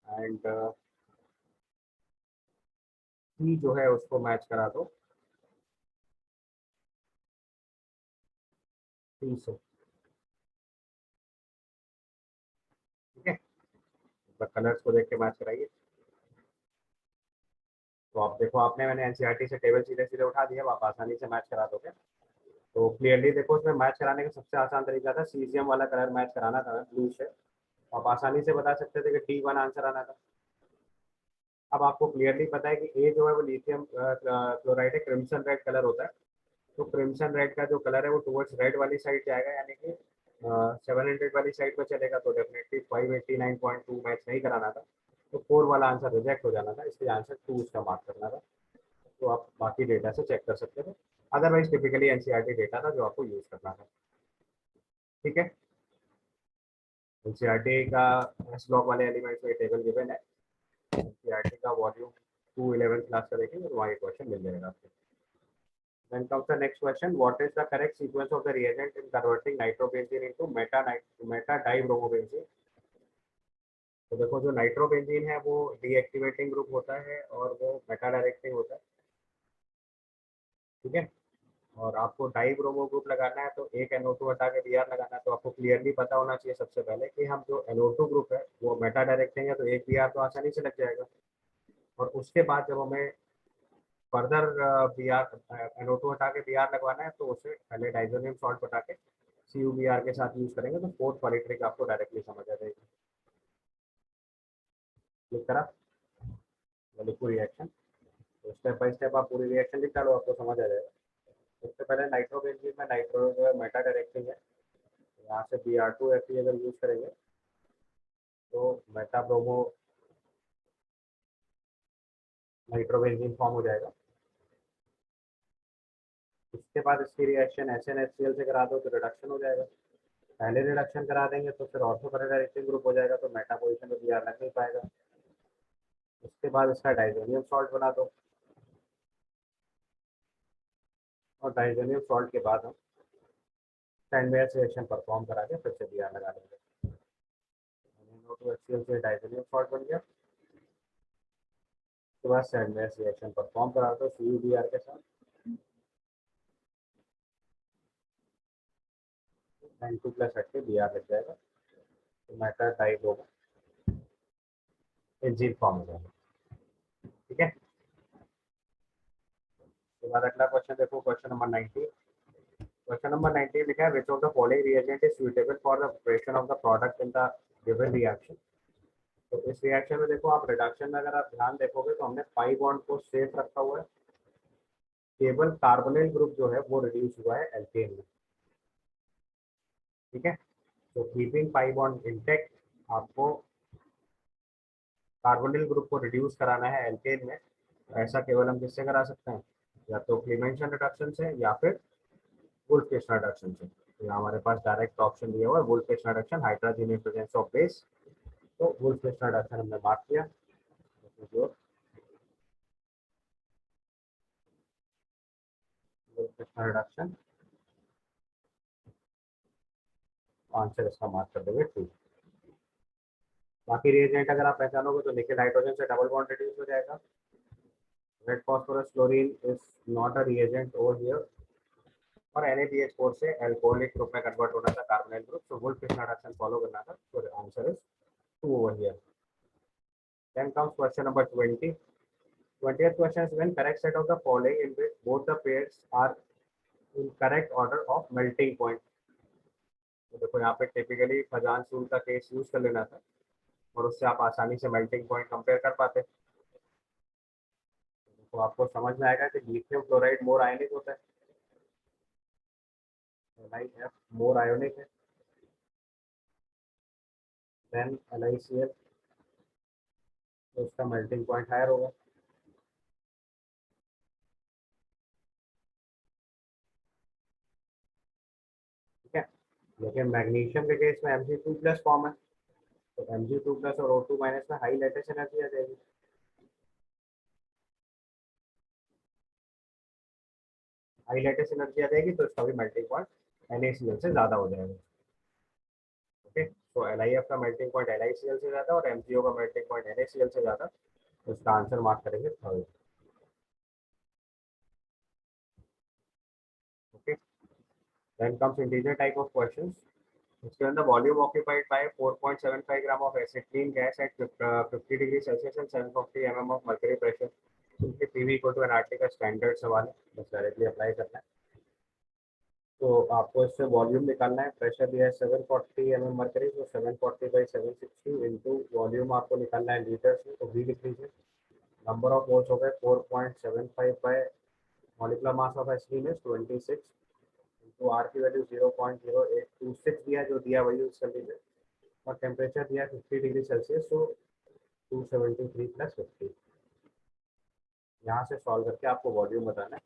एंड सी जो है उसको मैच करा दो 3 से। ठीक है, कलर्स को देख के मैच कराइए। तो आप देखो, आपने मैंने एनसीईआरटी से टेबल सीधे सीधे उठा दिया, आप आसानी से मैच करा दोगे। तो क्लियरली देखो, उसमें मैच कराने का सबसे आसान तरीका था सीजियम वाला कलर मैच कराना था ब्लू से। आप आसानी से बता सकते थे कि D1 आंसर आना था। अब आपको क्लियरली पता है कि ए जो है वो लिथियम क्लोराइड है, क्रिम्सन रेड कलर होता है। तो क्रिम्सन रेड का जो कलर है वो टुवर्ड्स रेड वाली साइड जाएगा, यानी कि 700 वाली साइड पर चलेगा। तो डेफिनेटली 589.2 मैच नहीं कराना था, तो 4 वाला आंसर रिजेक्ट हो जाना था, इसलिए आंसर 2 उसका मार्क करना था। तो आप बाकी डेटा से चेक कर सकते थे। अदरवाइज टिपिकली एनसीईआरटी डेटा था जो आपको यूज करना था। ठीक है, एनसीईआरटी का एस ब्लॉक वाले एलिमेंट्स में टेबल गिवन है। एनसीईआरटी का वॉल्यूम 2 11th क्लास का देखेंगे तो वहाँ ये क्वेश्चन मिल जाएगा आपको। Then comes the next question. What is the correct sequence of the reagent in converting nitrobenzene into meta dibromobenzene? तो देखो, जो नाइट्रोबेंजीन है वो डीएक्टिवेटिंग ग्रुप होता है और वो मेटा डायरेक्टिंग होता है। ठीक है, और आपको डाई ब्रोमो ग्रुप लगाना है तो एक NO2 हटा के Br लगाना है। तो आपको क्लियरली पता होना चाहिए सबसे पहले कि हम जो NO2 ग्रुप है वो मेटा डायरेक्टिंग है, तो एक Br तो आसानी से लग जाएगा। और उसके बाद जब हमें फर्दर NO2 हटा के Br लगवाना है तो उसे पहले डाइजोनियम सॉल्ट बता के CuBr के साथ यूज करेंगे, तो फोर्थ वाली ट्रिक आपको डायरेक्टली समझ आ जाएगी। क्लिक करा, लिखो रिएक्शन। तो स्टेप बाय स्टेप आप पूरी रिएक्शन लिख डालो, आपको समझ आ जाएगा। सबसे पहले नाइट्रोबेंजीन में नाइट्रो जो है मेटा डायरेक्टिंग है, यहाँ से Br2Fe अगर यूज करेंगे तो मेटा ब्रोमो नाइट्रोबेंजीन फॉर्म हो जाएगा। इसके बाद इसकी रिएक्शन SnHCl से करा दो तो रिडक्शन हो जाएगा। पहले रिडक्शन करा देंगे तो फिर ऑर्थो डायरेक्टिंग ग्रुप हो जाएगा, तो मेटा पोजिशन में Br लग नहीं पाएगा। उसके बाद इसका डाइजोनियम सॉल्ट बना दो, और डाइजोनियम सॉल्ट के बाद हम सैंडवेयर रिएक्शन परफॉर्म करा के फिर से Br लगा देंगे। NO2HCl से डाइजोनियम सॉल्ट बन गया। उसके बाद सैंडवेयर रिएक्शन परफॉर्म करा दो CuBr के साथ, 92 प्लस हट के Br लग जाएगा, तो मेटा डाइब्रोमो एंजीन फॉर्म हो जाएगा। ठीक है, उसके बाद अगला क्वेश्चन देखो, क्वेश्चन नंबर 19। क्वेश्चन नंबर 19 लिखा है, which of the following reagent is suitable for the preparation of the product in the given reaction. तो इस रिएक्शन में देखो, आप रिडक्शन में अगर आप ध्यान देखोगे तो हमने पाई बॉन्ड को सेफ रखा हुआ है, केवल कार्बोनिल ग्रुप जो है वो रिड्यूस हुआ है एल्केन में। ठीक है, तो कीपिंग पाई बॉन्ड इंटेक्ट, आपको कार्बोनिल ग्रुप को रिड्यूस कराना है एल्केन में। तो ऐसा केवल हम किससे करा सकते हैं, या तो क्लीमेंशन रिडक्शन से या फिर वुल्फ-केस्टर रिडक्शन से। तो यहाँ हमारे पास डायरेक्ट ऑप्शन दिया हुआ है wolf-castor reduction, hydrogen in presence of base. तो वुल्फ-केस्टर रिडक्शन हमने मार्क किया। तो वुल्फ-केस्टर रिडक्शन आंसर इसका मार्क कर देंगे 2। बाकी रिएजेंट अगर आप पहचानोगे तो निकेल हाइड्रोजन से डबल बॉन्ड रिड्यूस हो जाएगा। Red phosphorus chlorine is not a reagent over here. और NaBH4 से अल्कोहलिक ग्रुप में कन्वर्ट होना था कार्बोनाइल ग्रुप, तो वुल्फ-केस्टर रिडक्शन फॉलो करना था, तो answer is 2 over here. Then comes question number 20. 20th question is, when correct set of the following in which both the pairs are in correct order of melting point। तो देखो, यहाँ पे typically Fazan सूल का case use कर लेना था, और उससे आप आसानी से मेल्टिंग पॉइंट कंपेयर कर पाते। तो आपको समझ में आएगा कि लिथियम क्लोराइड मोर आयनिक होता है, LiF मोर आयोनिक है देन LiCl, तो उसका मेल्टिंग पॉइंट हायर होगा। लेकिन मैग्नीशियम के केस में Mg2+ फॉर्म है, तो Mg2+ और O2- में हाई लेटेस्ट एनर्जी आ जाएगी। हाई लेटेस्ट एनर्जी आ जाएगी तो इसका भी मेल्टिंग पॉइंट NaCl से ज़्यादा हो जाएगा। ओके, तो LiF का मेल्टिंग पॉइंट LiCl से ज़्यादा और MgO का मेल्टिंग पॉइंट NaCl से ज़्यादा, तो इसका आंसर मार्क करेंगे third. Okay, then comes integer type of questions. इसके अंदर volume occupied by 4.75 gram of acetylene gas at 50 degree Celsius and 740 mm of mercury pressure. क्योंकि पीवी इक्वल टू एनआरटी का standard सवाल है, बस डायरेक्टली अप्लाई करना है। तो आपको इससे वॉल्यूम निकालना है। प्रेशर दिया है 740 mm मर्करी, तो 740/760 इंटू वॉल्यूम आपको निकालना है लीटर्स में, तो V लिख लीजिए। नंबर ऑफ मोल्स हो गए 4.75 by molecular mass of acetylene is 26 into R की वैल्यू 0.0826 दिया, जो दिया वही यूज कर लीजिए। और टेम्परेचर दिया 50 डिग्री सेल्सियस, तो 273 + 50। यहाँ से सॉल्व करके आपको वॉल्यूम बताना है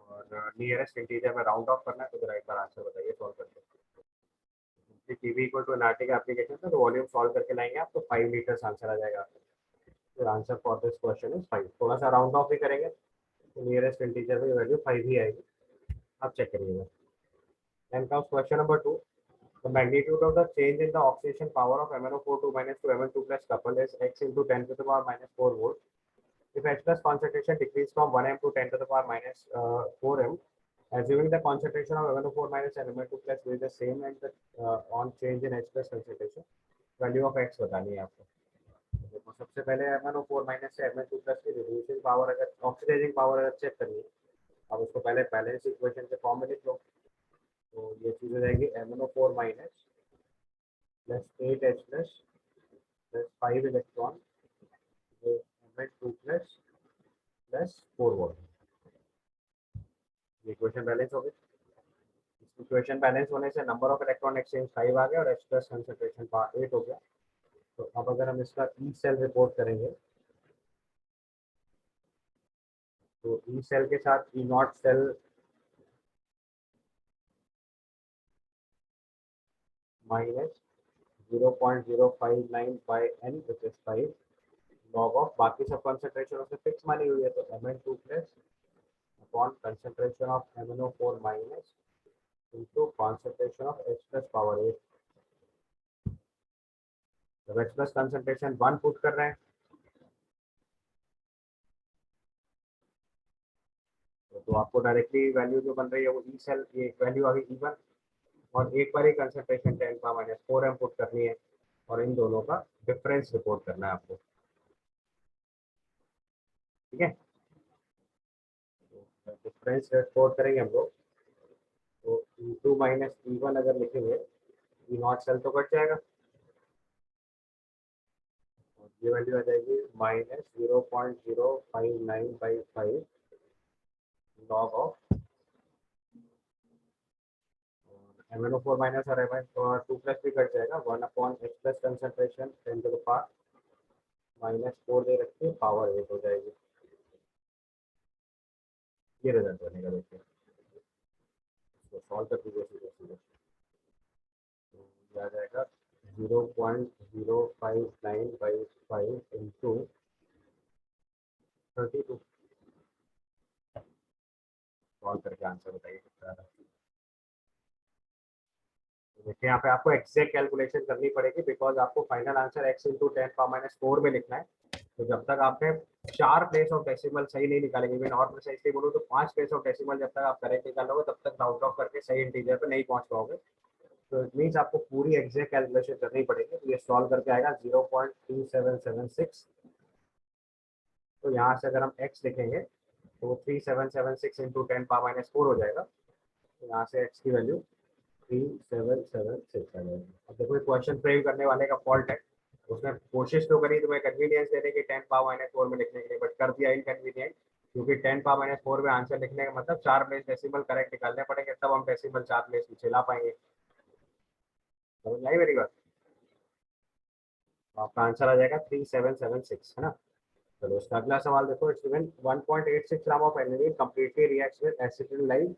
और नियरेस्ट इंटीजर में राउंड ऑफ करना है। तो जरा एक बार आंसर बताइए सॉल्व करके। पीवी इक्वल टू एनआरटी का एप्लीकेशन है, तो वॉल्यूम सॉल्व करके लाएंगे आप, तो 5 लीटर्स आंसर आ जाएगा। तो answer for this question is 5। थोड़ा सा राउंड ऑफ भी करेंगे तो नियरेस्ट इंटीजर में वैल्यू 5 ही आएगी। आप चेक करिएगा। Then comes question number 2। The magnitude of the change in the oxidation power of MnO4 2- to Mn2+ couple is x into 10 to the power -4 volt. If H plus concentration decrease from 1 m to 10 to the power -4 m, assuming the concentration of MnO4- and Mn2+ will be the same and the on change in H plus concentration, value of x बतानी है आपको। देखो सबसे पहले MnO4- से Mn2+ की reducing power, अगर oxidising power अगर चेक करनी है, अब उसको पहले बैलेंस इक्वेशन के फॉर्म में लिख लो। तो ये चीज़ हो जाएगी MnO4- plus 8H plus 5 electron Mn2+ plus 4 volt. ये इक्वेशन बैलेंस हो गई। इक्वेशन बैलेंस होने से नंबर ऑफ इलेक्ट्रॉन एक्सचेंज 5 आ गया और H प्लस कंसंट्रेशन 8 हो गया। तो अब अगर हम इसका ई सेल रिपोर्ट करेंगे, तो ई सेल के साथ E not cell minus 0.059/n which is 5 log of, बाकी सब कंसंट्रेशन उसने फिक्स मानी हुई है, तो Mn2+ upon concentration of MnO4- into concentration of H plus power 8। जब H plus concentration 1 पुट कर रहे हैं, तो आपको डायरेक्टली वैल्यू जो बन रही है वो ई सेल, ये वैल्यू आ गई E1, और एक बार ही कंसंट्रेशन 10⁻⁴ m पुट करनी है और इन दोनों का डिफरेंस रिपोर्ट करना है आपको। ठीक है, तो डिफरेंस रिपोर्ट करेंगे हम लोग, तो E2 - E1 अगर लिखेंगे, ई नॉट सेल तो कट जाएगा, ये वैल्यू आ जाएगी -0.059/5 लॉग ऑफ MnO4- और Mn2+ भी कट जाएगा, 1/H plus concentration 10 to the power -4 दे रखिए, पावर 8 हो जाएगी। ये रिजल्ट बनेगा, देखिए इसको सॉल्व कर दीजिए सीधे सीधे। तो ये आ जाएगा 0.059/5 इंटू 32। सॉल्व करके आंसर बताइए कितना आ रहा है। देखिए यहाँ पे आपको एग्जैक्ट कैलकुलेशन करनी पड़ेगी, बिकॉज आपको फाइनल आंसर x इंटू 10⁻⁴ में लिखना है। तो जब तक आपने 4 प्लेस ऑफ डेसिमल सही नहीं निकालेंगे, मैं और प्रिसाइसली बोलूँ तो 5 प्लेस ऑफ डेसिमल जब तक आप करेक्ट निकालोगे, तब तक राउंड ऑफ करके सही इंटीजर पे नहीं पहुंच पाओगे। तो इट मीन्स आपको पूरी एग्जैक्ट कैलकुलेशन करनी पड़ेगी। तो ये सॉल्व करके आएगा 0.3776। तो यहाँ से अगर हम x लिखेंगे तो 3776 इंटू 10⁻⁴ हो जाएगा। तो यहाँ से x की वैल्यू 3776 आ जाएगी। अब देखो क्वेश्चन फ्रेम करने वाले का फॉल्ट है, उसने कोशिश तो करी तुम्हें कन्वीनियंस देने की 10⁻⁴ में लिखने के लिए, बट कर दिया इनकन्वीनियंट, क्योंकि 10⁻⁴ में आंसर लिखने का मतलब 4 प्लेस डेसिमल करेक्ट निकालने पड़ेंगे, तब हम डेसिमल 4 प्लेस पीछे ला पाएंगे। समझ आई मेरी बात? तो आपका आंसर आ जाएगा 3776, है ना। चलो इसका अगला सवाल देखो। It's given 1.86 gram of aluminium completely reacts with acetylise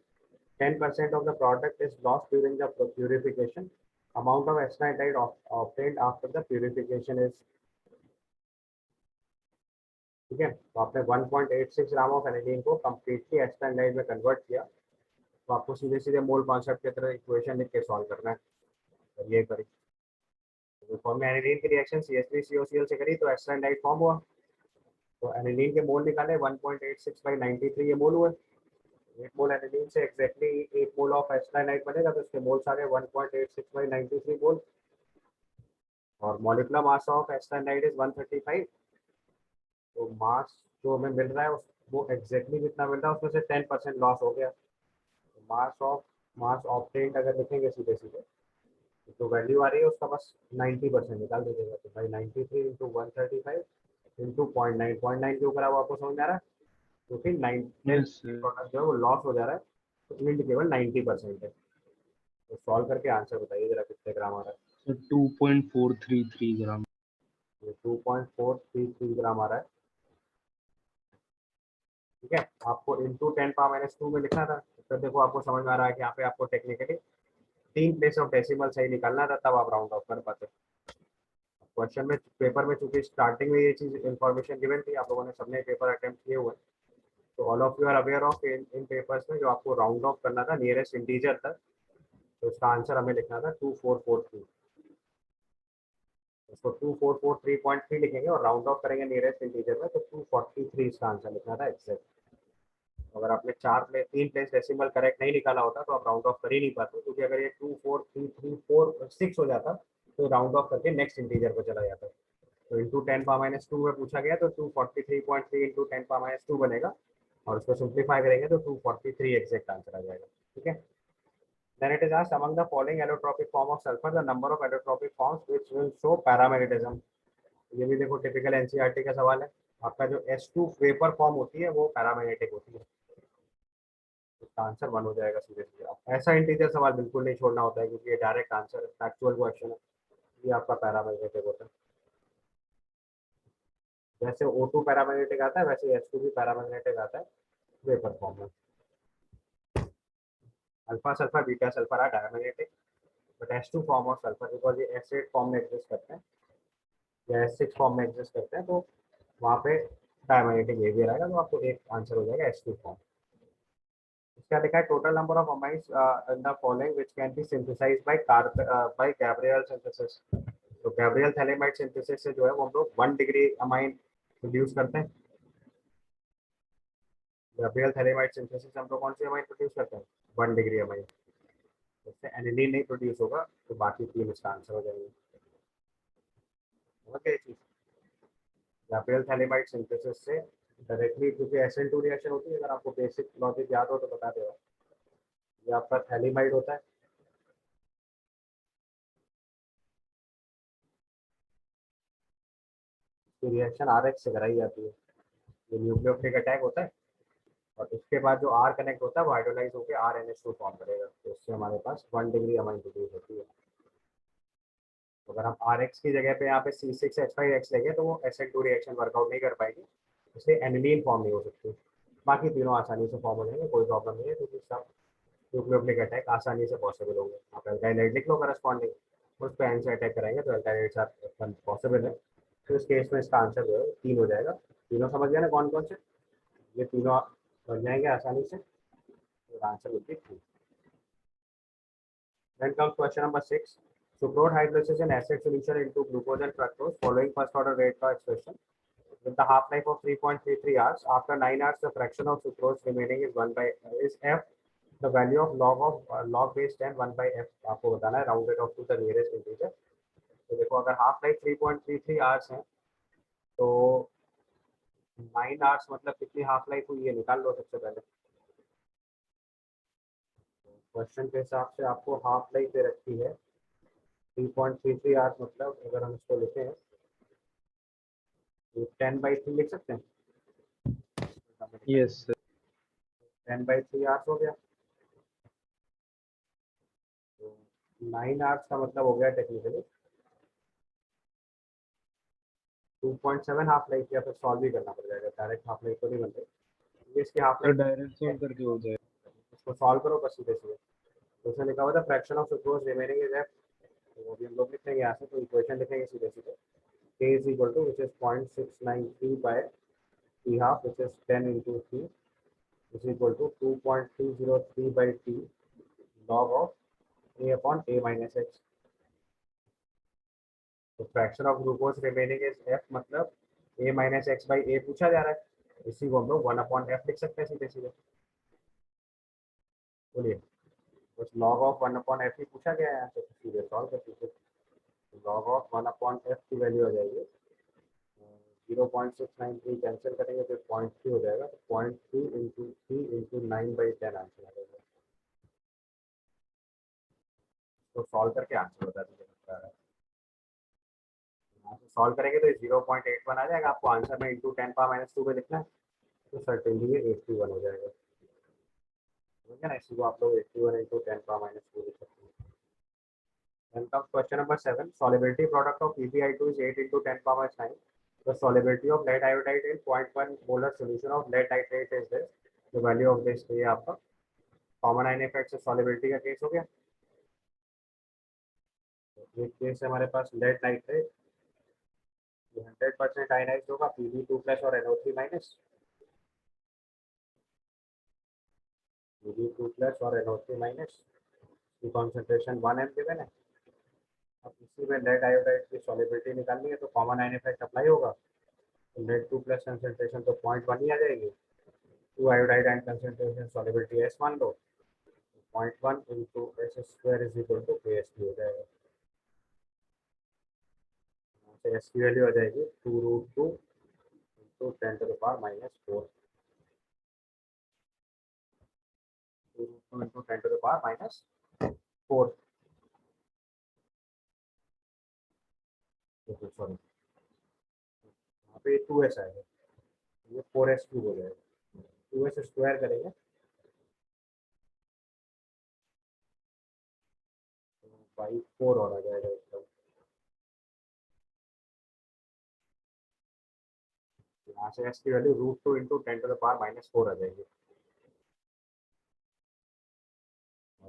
10% of the product is lost during the purification. Amount of acetonitrile obtained after the purification is, ठीक है। तो आपने 1.86 ग्राम ऑफ एनिलीन को कम्प्लीटली acetonitrile में कन्वर्ट किया, तो आपको सीधे सीधे मोल कॉन्सेप्ट की तरह इक्वेशन लिख के सॉल्व करना है। तो ये करी, तो फॉर्म में एनिलीन की रिएक्शन CH3COCl से करी तो acetonitrile फॉर्म हुआ। तो एनिलीन के मोल निकाले 1.86/93 ये मोल हुए। एक मोल एनिलीन से एग्जैक्टली एक मोल ऑफ एसिटाइनाइट बनेगा, तो इसके मोल्स आ गए 1.86/93 मोल। और मॉलिक्यूलर मास ऑफ एसिटाइनाइट इज 135। तो मास जो हमें मिल रहा है वो एग्जैक्टली कितना मिल रहा है, उसमें से 10% लॉस हो गया। तो मास ऑब्टेन्ड अगर लिखेंगे सीधे सीधे तो वैल्यू आ रही है उसका बस 90% निकाल दीजिएगा। तो भाई 93 इंटू 135 इंटू 0.9 के ऊपर आपको समझ में आ रहा है, क्योंकि 9 यस सर। प्रोडक्ट जो है वो लॉस हो जा रहा है, तो यील्ड केवल 90% है। तो सॉल्व करके आंसर बताइए जरा कितने ग्राम आ रहा है। 2.433 ग्राम। ये 2.433 ग्राम आ रहा है, ठीक है। आपको इंटू 10⁻⁻² में लिखना था, तो देखो आपको समझ में आ रहा है कि यहाँ पे आपको टेक्निकली 3 प्लेस ऑफ डेसिमल सही निकालना था, तब आप राउंड ऑफ कर पाते। क्वेश्चन में पेपर में चूंकि स्टार्टिंग में ये चीज इन्फॉर्मेशन गिवन थी, आप लोगों ने सबने पेपर अटेम्प्ट किए हुए हैं, तो all of you are aware of in papers में जो आपको राउंड ऑफ करना था नियरेस्ट इंटीजर तक, तो इसका आंसर हमें लिखना था 2443। इसको 2443.3 लिखेंगे और राउंड ऑफ करेंगे नियरेस्ट इंटीजर में, तो 243 इसका आंसर लिखना था एग्जैक्ट। अगर आपने 3 प्लेस डेसिमल करेक्ट नहीं निकाला होता तो आप राउंड ऑफ कर ही नहीं पाते, क्योंकि अगर ये 24334 6 हो जाता तो राउंड ऑफ करके नेक्स्ट इंटीजर पर चला जाता। तो इंटू 10⁻² में पूछा गया, तो 243.3 इंटू 10⁻² बनेगा, और उसको सिंप्लीफाई करेंगे तो 243 एग्जैक्ट आंसर आ जाएगा, ठीक है। Then it is asked among the following allotropic form of sulfur the number of allotropic forms which will show paramagnetism। ये भी देखो टिपिकल एनसीईआरटी का सवाल है। आपका जो S2 वेपर फॉर्म होती है वो पैरामैग्नेटिक होती है, इसका आंसर 1 हो जाएगा सीधे सीधे। ऐसा इंटीजर सवाल बिल्कुल नहीं छोड़ना होता है, क्योंकि ये डायरेक्ट आंसर फैक्चुअल क्वेश्चन है, ये आपका पैरामैग्नेटिक होता है। जैसे O2 पैरामैग्नेटिक आता है वैसे S2 भी पैरामैग्नेटिक आता है वेपर फॉर्म में। Alpha sulphur beta sulphur are diamagnetic, but S2 form of sulphur because ये S8 फॉर्म में एग्जिस्ट करते हैं या S6 फॉर्म में एग्जिस्ट करते हैं, तो वहाँ पे डायमैग्नेटिक बिहेवियर आएगा, तो आपको एक आंसर हो जाएगा S2 फॉर्म। इसका लिखा है total number of amines in the following which can be synthesised by Gabriel synthesis. तो गैब्रियल थैलेमाइड सिंथेसिस से जो है वो हम लोग 1 डिग्री अमाइन प्रोड्यूस करते हैं। गैब्रियल थैलेमाइड सिंथेसिस हम लोग कौन सी अमाइन प्रोड्यूस करते हैं, 1 डिग्री अमाइन। इससे एनिलीन नहीं प्रोड्यूस होगा, तो बाकी 3 इसका आंसर हो जाएंगे। ओके, गैब्रियल थैलेमाइड सिंथेसिस से डायरेक्टली, क्योंकि SN2 रिएक्शन होती है, अगर आपको बेसिक लॉजिक याद हो तो बता देगा। ये आपका थैलेमाइड होता है, इसकी रिएक्शन RH से कराई जाती है। ये न्यूक्लियोफिलिक अटैक होता है, और इसके बाद जो R कनेक्ट होता है वो हाइड्रोलाइज होकर RNH2 फॉर्म करेगा, तो इससे हमारे पास 1 डिग्री अमाइन प्रोड्यूस होती है। तो अगर हम RH की जगह पे यहाँ पे C6H5X लेंगे तो वो SN2 रिएक्शन वर्कआउट नहीं कर पाएगी, इसलिए एनिलीन फॉर्म नहीं हो सकती। बाकी तीनों आसानी से फॉर्म हो जाएंगे, कोई प्रॉब्लम नहीं है, क्योंकि सब न्यूक्लियोफिलिक अटैक आसानी से पॉसिबल होंगे। आप एल्काइलाइड लिख लो करस्पॉन्डिंग, उस पर एन से अटैक करेंगे तो एल्काइलाइड्स आर पॉसिबल है। तो इस केस में इसका आंसर जो है 3 हो जाएगा। तीनों समझ गया ना कौन कौन से, ये तीनों बन जाएंगे आसानी से, तो answer will be 3। Then comes question number 6. Sucrose hydrolysis in acid solution into glucose and fructose following first order rate law expression with the half life of 3.33 hours. After 9 hours, the fraction of sucrose remaining is 1 by is f. The value of log base 10 1 by f आपको बताना है, rounded off to the nearest integer। तो देखो अगर half life 3.33 hours है, तो 9 hours मतलब कितनी हाफ लाइफ हुई ये निकाल लो सबसे पहले। क्वेश्चन के हिसाब से आपको हाफ लाइफ दे रखी है 3.33 आवर्स, मतलब अगर हम इसको लिखें तो 10/3 लिख सकते हैं। Yes sir. 10/3 आवर्स हो गया, तो 9 आवर्स का मतलब हो गया टेक्निकली 2.7 हाफ लाइफ, या फिर सॉल्व भी करना पड़ जाएगा, डायरेक्ट हाफ लाइफ तो नहीं बनते। ये इसकी half sir life direct solve करके हो जाए। इसको सॉल्व करो बस सीधे सीधे। तो उसमें लिखा हुआ था fraction of sucrose remaining is F, तो वो भी हम लोग लिखेंगे यहाँ से। तो इक्वेशन लिखेंगे सीधे सीधे, k is equal to which is 0.693 by t half which is 10 into 3 is equal to 2.303 by t log of a upon a minus x। तो fraction of glucose remaining is f, मतलब a minus x by ए पूछा जा रहा है, इसी को हम लोग 1/f लिख सकते हैं सीधे सीधे। बोलिए, बस लॉग ऑफ 1/f ही पूछा गया है यहाँ से, तो सीधे सॉल्व कर दीजिए। लॉग ऑफ 1/f की वैल्यू हो जाएगी 0.693, कैंसिल करेंगे तो 0.3 हो जाएगा, तो 0.3 इंटू 3 इंटू 9/10 आंसर आ जाएगा। तो सॉल्व करके आंसर बता दीजिए। सॉल्व करेंगे तो 0.81 आ जाएगा, आपको आंसर में इंटू 10⁻⁻² पे लिखना है, तो सर्टेनली ये 81 हो जाएगा। ठीक है ना, इसी को आप लोग 81 इंटू 10⁻⁻² लिख सकते हैं। Then comes question number 7. Solubility product of PbI2 is 8 into 10⁻⁹. The solubility of lead iodide in 0.1 molar solution of lead nitrate is this. The value of this, ये आपका कॉमन आयन इफेक्ट से solubility का case हो गया। ये case है हमारे पास lead nitrate, 100% ionised होगा, Pb2+ और NO3 माइनस, Pb2+ और NO3 माइनस की कॉन्सेंट्रेशन 1 m गिवन है। अब इसी में लेड आयोडाइड की सॉलिबिलिटी निकालनी है, तो कॉमन आयन इफेक्ट अप्लाई होगा, तो लेड 2+ कंसेंट्रेशन तो 0.1 ही आ जाएगी। 2 iodide ion concentration solubility S मान लो, 0.1 into S² is equal to KSP हो जाएगा। तो S की वैल्यू आ जाएगी 2√2 इंटू 10⁻⁻⁴, 2√2 इंटू 10⁻⁻⁴। सॉरी, यहाँ पे 2s आएगा, ये 4s³ हो जाएगा। 2s स्क्वायर करेंगे तो बाई 4 और आ जाएगा एकदम। यहाँ से s की वैल्यू √2 इंटू 10⁻⁻⁴ आ जाएगी।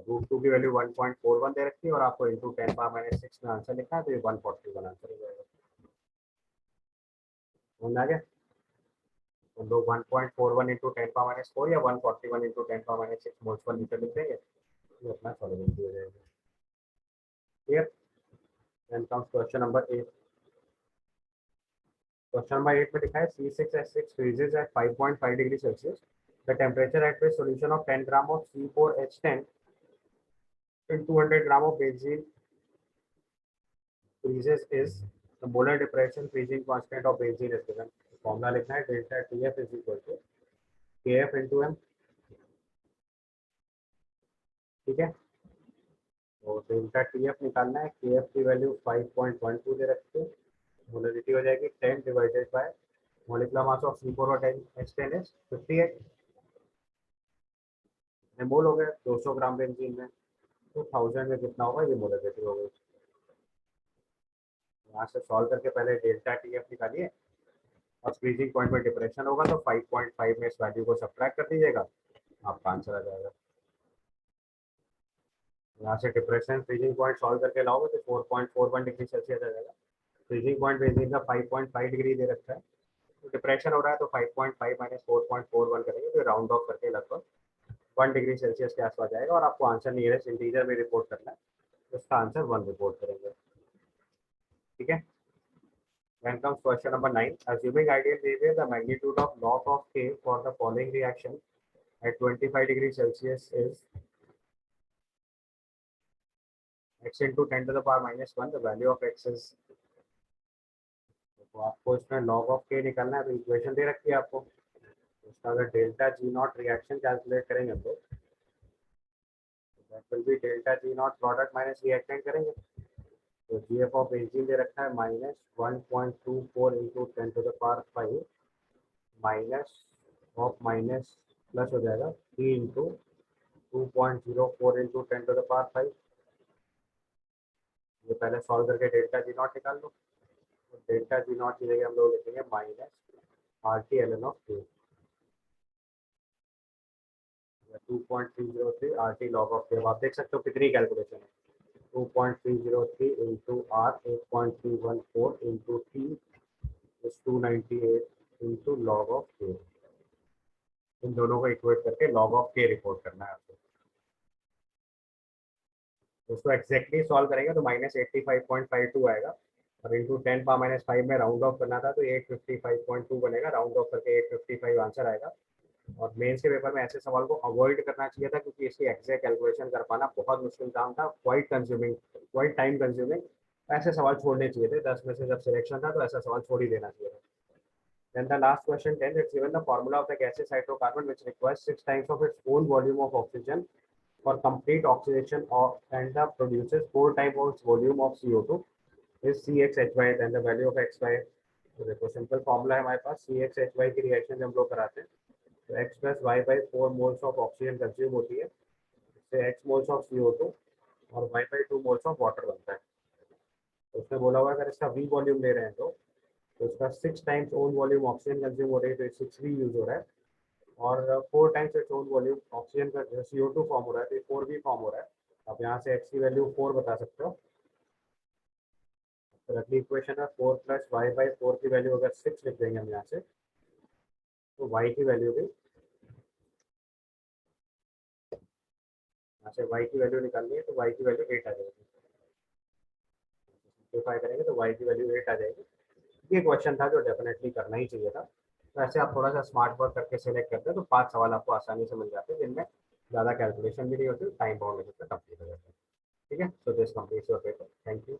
√2 की वैल्यू 1.41 दे रखी है और आपको इंटू 10⁻⁶ में आंसर लिखा है, तो ये 141 आंसर हो जाएगा। समझ आ गया? तो लोग 1.41 इंटू 10⁻⁴ या 141 इंटू 10⁻⁶ मोल्स पर लीटर लिख देंगे, ये अपना सॉल्युबिलिटी हो जाएगी। Clear? Then comes question number 8। Question number 8 में लिखा है C6H6 freezes at 5.5 degree Celsius. The temperature at which solution of 10 gram of C4H10 and 200 gram of benzene freezes is the molar depression freezing constant of benzene is given। Formula लिखना है delta TF is equal to KF into M। ठीक है, तो delta TF निकालना है, KF की value 5.12 दे रखते हैं, मोलरिटी हो जाएगी 10 divided by molecular mass of C4 और H10 इज 58 मोल हो गए 200 ग्राम बेंजीन में, तो 1000 में कितना होगा, ये मोलरिटी हो गई। यहाँ से सॉल्व करके पहले डेल्टा TF निकालिए और फ्रीजिंग पॉइंट में डिप्रेशन होगा, तो 5.5 में इस वैल्यू को सब्ट्रैक्ट कर दीजिएगा, आपका आंसर आ जाएगा। यहाँ से डिप्रेशन फ्रीजिंग पॉइंट सॉल्व करके लाओगे तो 4.41 डिग्री सेल्सियस आ जाएगा। फ्रीजिंग पॉइंट बेंजीन का 5.5 डिग्री दे रखा है, तो डिप्रेशन हो रहा है, तो 5.5 माइनस 4.41 करेंगे तो राउंड ऑफ करके लगभग 1 डिग्री सेल्सियस के आसपास जाएगा, और आपको आंसर नियरेस्ट इंटीजर में रिपोर्ट करना है, तो इसका आंसर 1 रिपोर्ट करेंगे। ठीक है। Then comes question number 9. Assuming ideal behavior, the magnitude of log of K for the following reaction at 25 degrees Celsius is x into 10 to the power minus 1. The value of x is, तो आपको इसमें log of K निकालना है, तो equation दे रखी है आपको, इसका अगर डेल्टा G0 रिएक्शन कैलकुलेट करेंगे तो that will be delta G0 product minus reactant करेंगे, तो GF ऑफ बेंजीन दे रखा है minus 1.24 into 10 to the power 5 minus of minus plus हो जाएगा 3 into 2.04 into 10 to the power 5। ये पहले सॉल्व करके डेल्टा G0 निकाल लो, तो डेल्टा G0 की जगह हम लोग लिखेंगे minus RT ln of K। 2.303 RT log of K। आप देख सकते हो कितनी कैलकुलेशन है, 2.303 into R 8.314 into T is 298 into log of K। इन दोनों को इक्वेट करके लॉग ऑफ K रिपोर्ट करना है आपको। उसको एग्जैक्टली सॉल्व करेंगे तो -85.52 आएगा, और इंटू 10⁻⁵ में राउंड ऑफ करना था तो 855.2 बनेगा, राउंड ऑफ करके 855 आंसर आएगा। और मेंस के पेपर में ऐसे सवाल को अवॉइड करना चाहिए था, क्योंकि इसकी एग्जैक्ट कैलकुलेशन कर पाना बहुत मुश्किल काम था, quite consuming, quiet time consuming. ऐसे सवाल छोड़ने चाहिए थे, 10 में से जब सिलेक्शन था तो ऐसा सवाल छोड़ ही देना चाहिए था। Then the last question 10, it's given the formula of the gaseous hydrocarbon which requires 6 times of its own volume of oxygen for complete oxidation of, and the produces 4 times of its volume of CO2 is CXHY। then the value of XY। तो देखो simple formula है हमारे पास, CXHY की reaction जब हम लोग कराते हैं तो X + Y by 4 moles of oxygen consume होती है, इससे X मोल्स ऑफ CO2 और Y by 2 moles of water बनता है। तो उसने बोला हुआ अगर इसका V वॉल्यूम ले रहे हैं तो उसका 6 times own volume oxygen consume हो रही है, तो 6V यूज हो रहा है, और 4 times its own volume oxygen का CO2 फॉर्म हो रहा है, तो 4V फॉर्म हो रहा है। आप यहाँ से X की वैल्यू 4 बता सकते हो। तो अगली इक्वेशन है 4 + Y by 4 की वैल्यू अगर 6 लिख देंगे हम यहाँ से, तो Y की वैल्यू भी, यहाँ से Y की वैल्यू निकालनी है तो Y की वैल्यू 8 आ जाएगी। सिंप्लीफाई करेंगे तो Y की वैल्यू 8 आ जाएगी। ये क्वेश्चन था जो डेफिनेटली करना ही चाहिए था। तो ऐसे आप थोड़ा सा स्मार्ट वर्क करके सिलेक्ट करते हैं तो 5 सवाल आपको आसानी से मिल जाते हैं, जिनमें ज़्यादा कैलकुलेशन भी नहीं होती, टाइम बाउंड कंप्लीट हो जाता है। ठीक है, so this completes your paper. Thank you.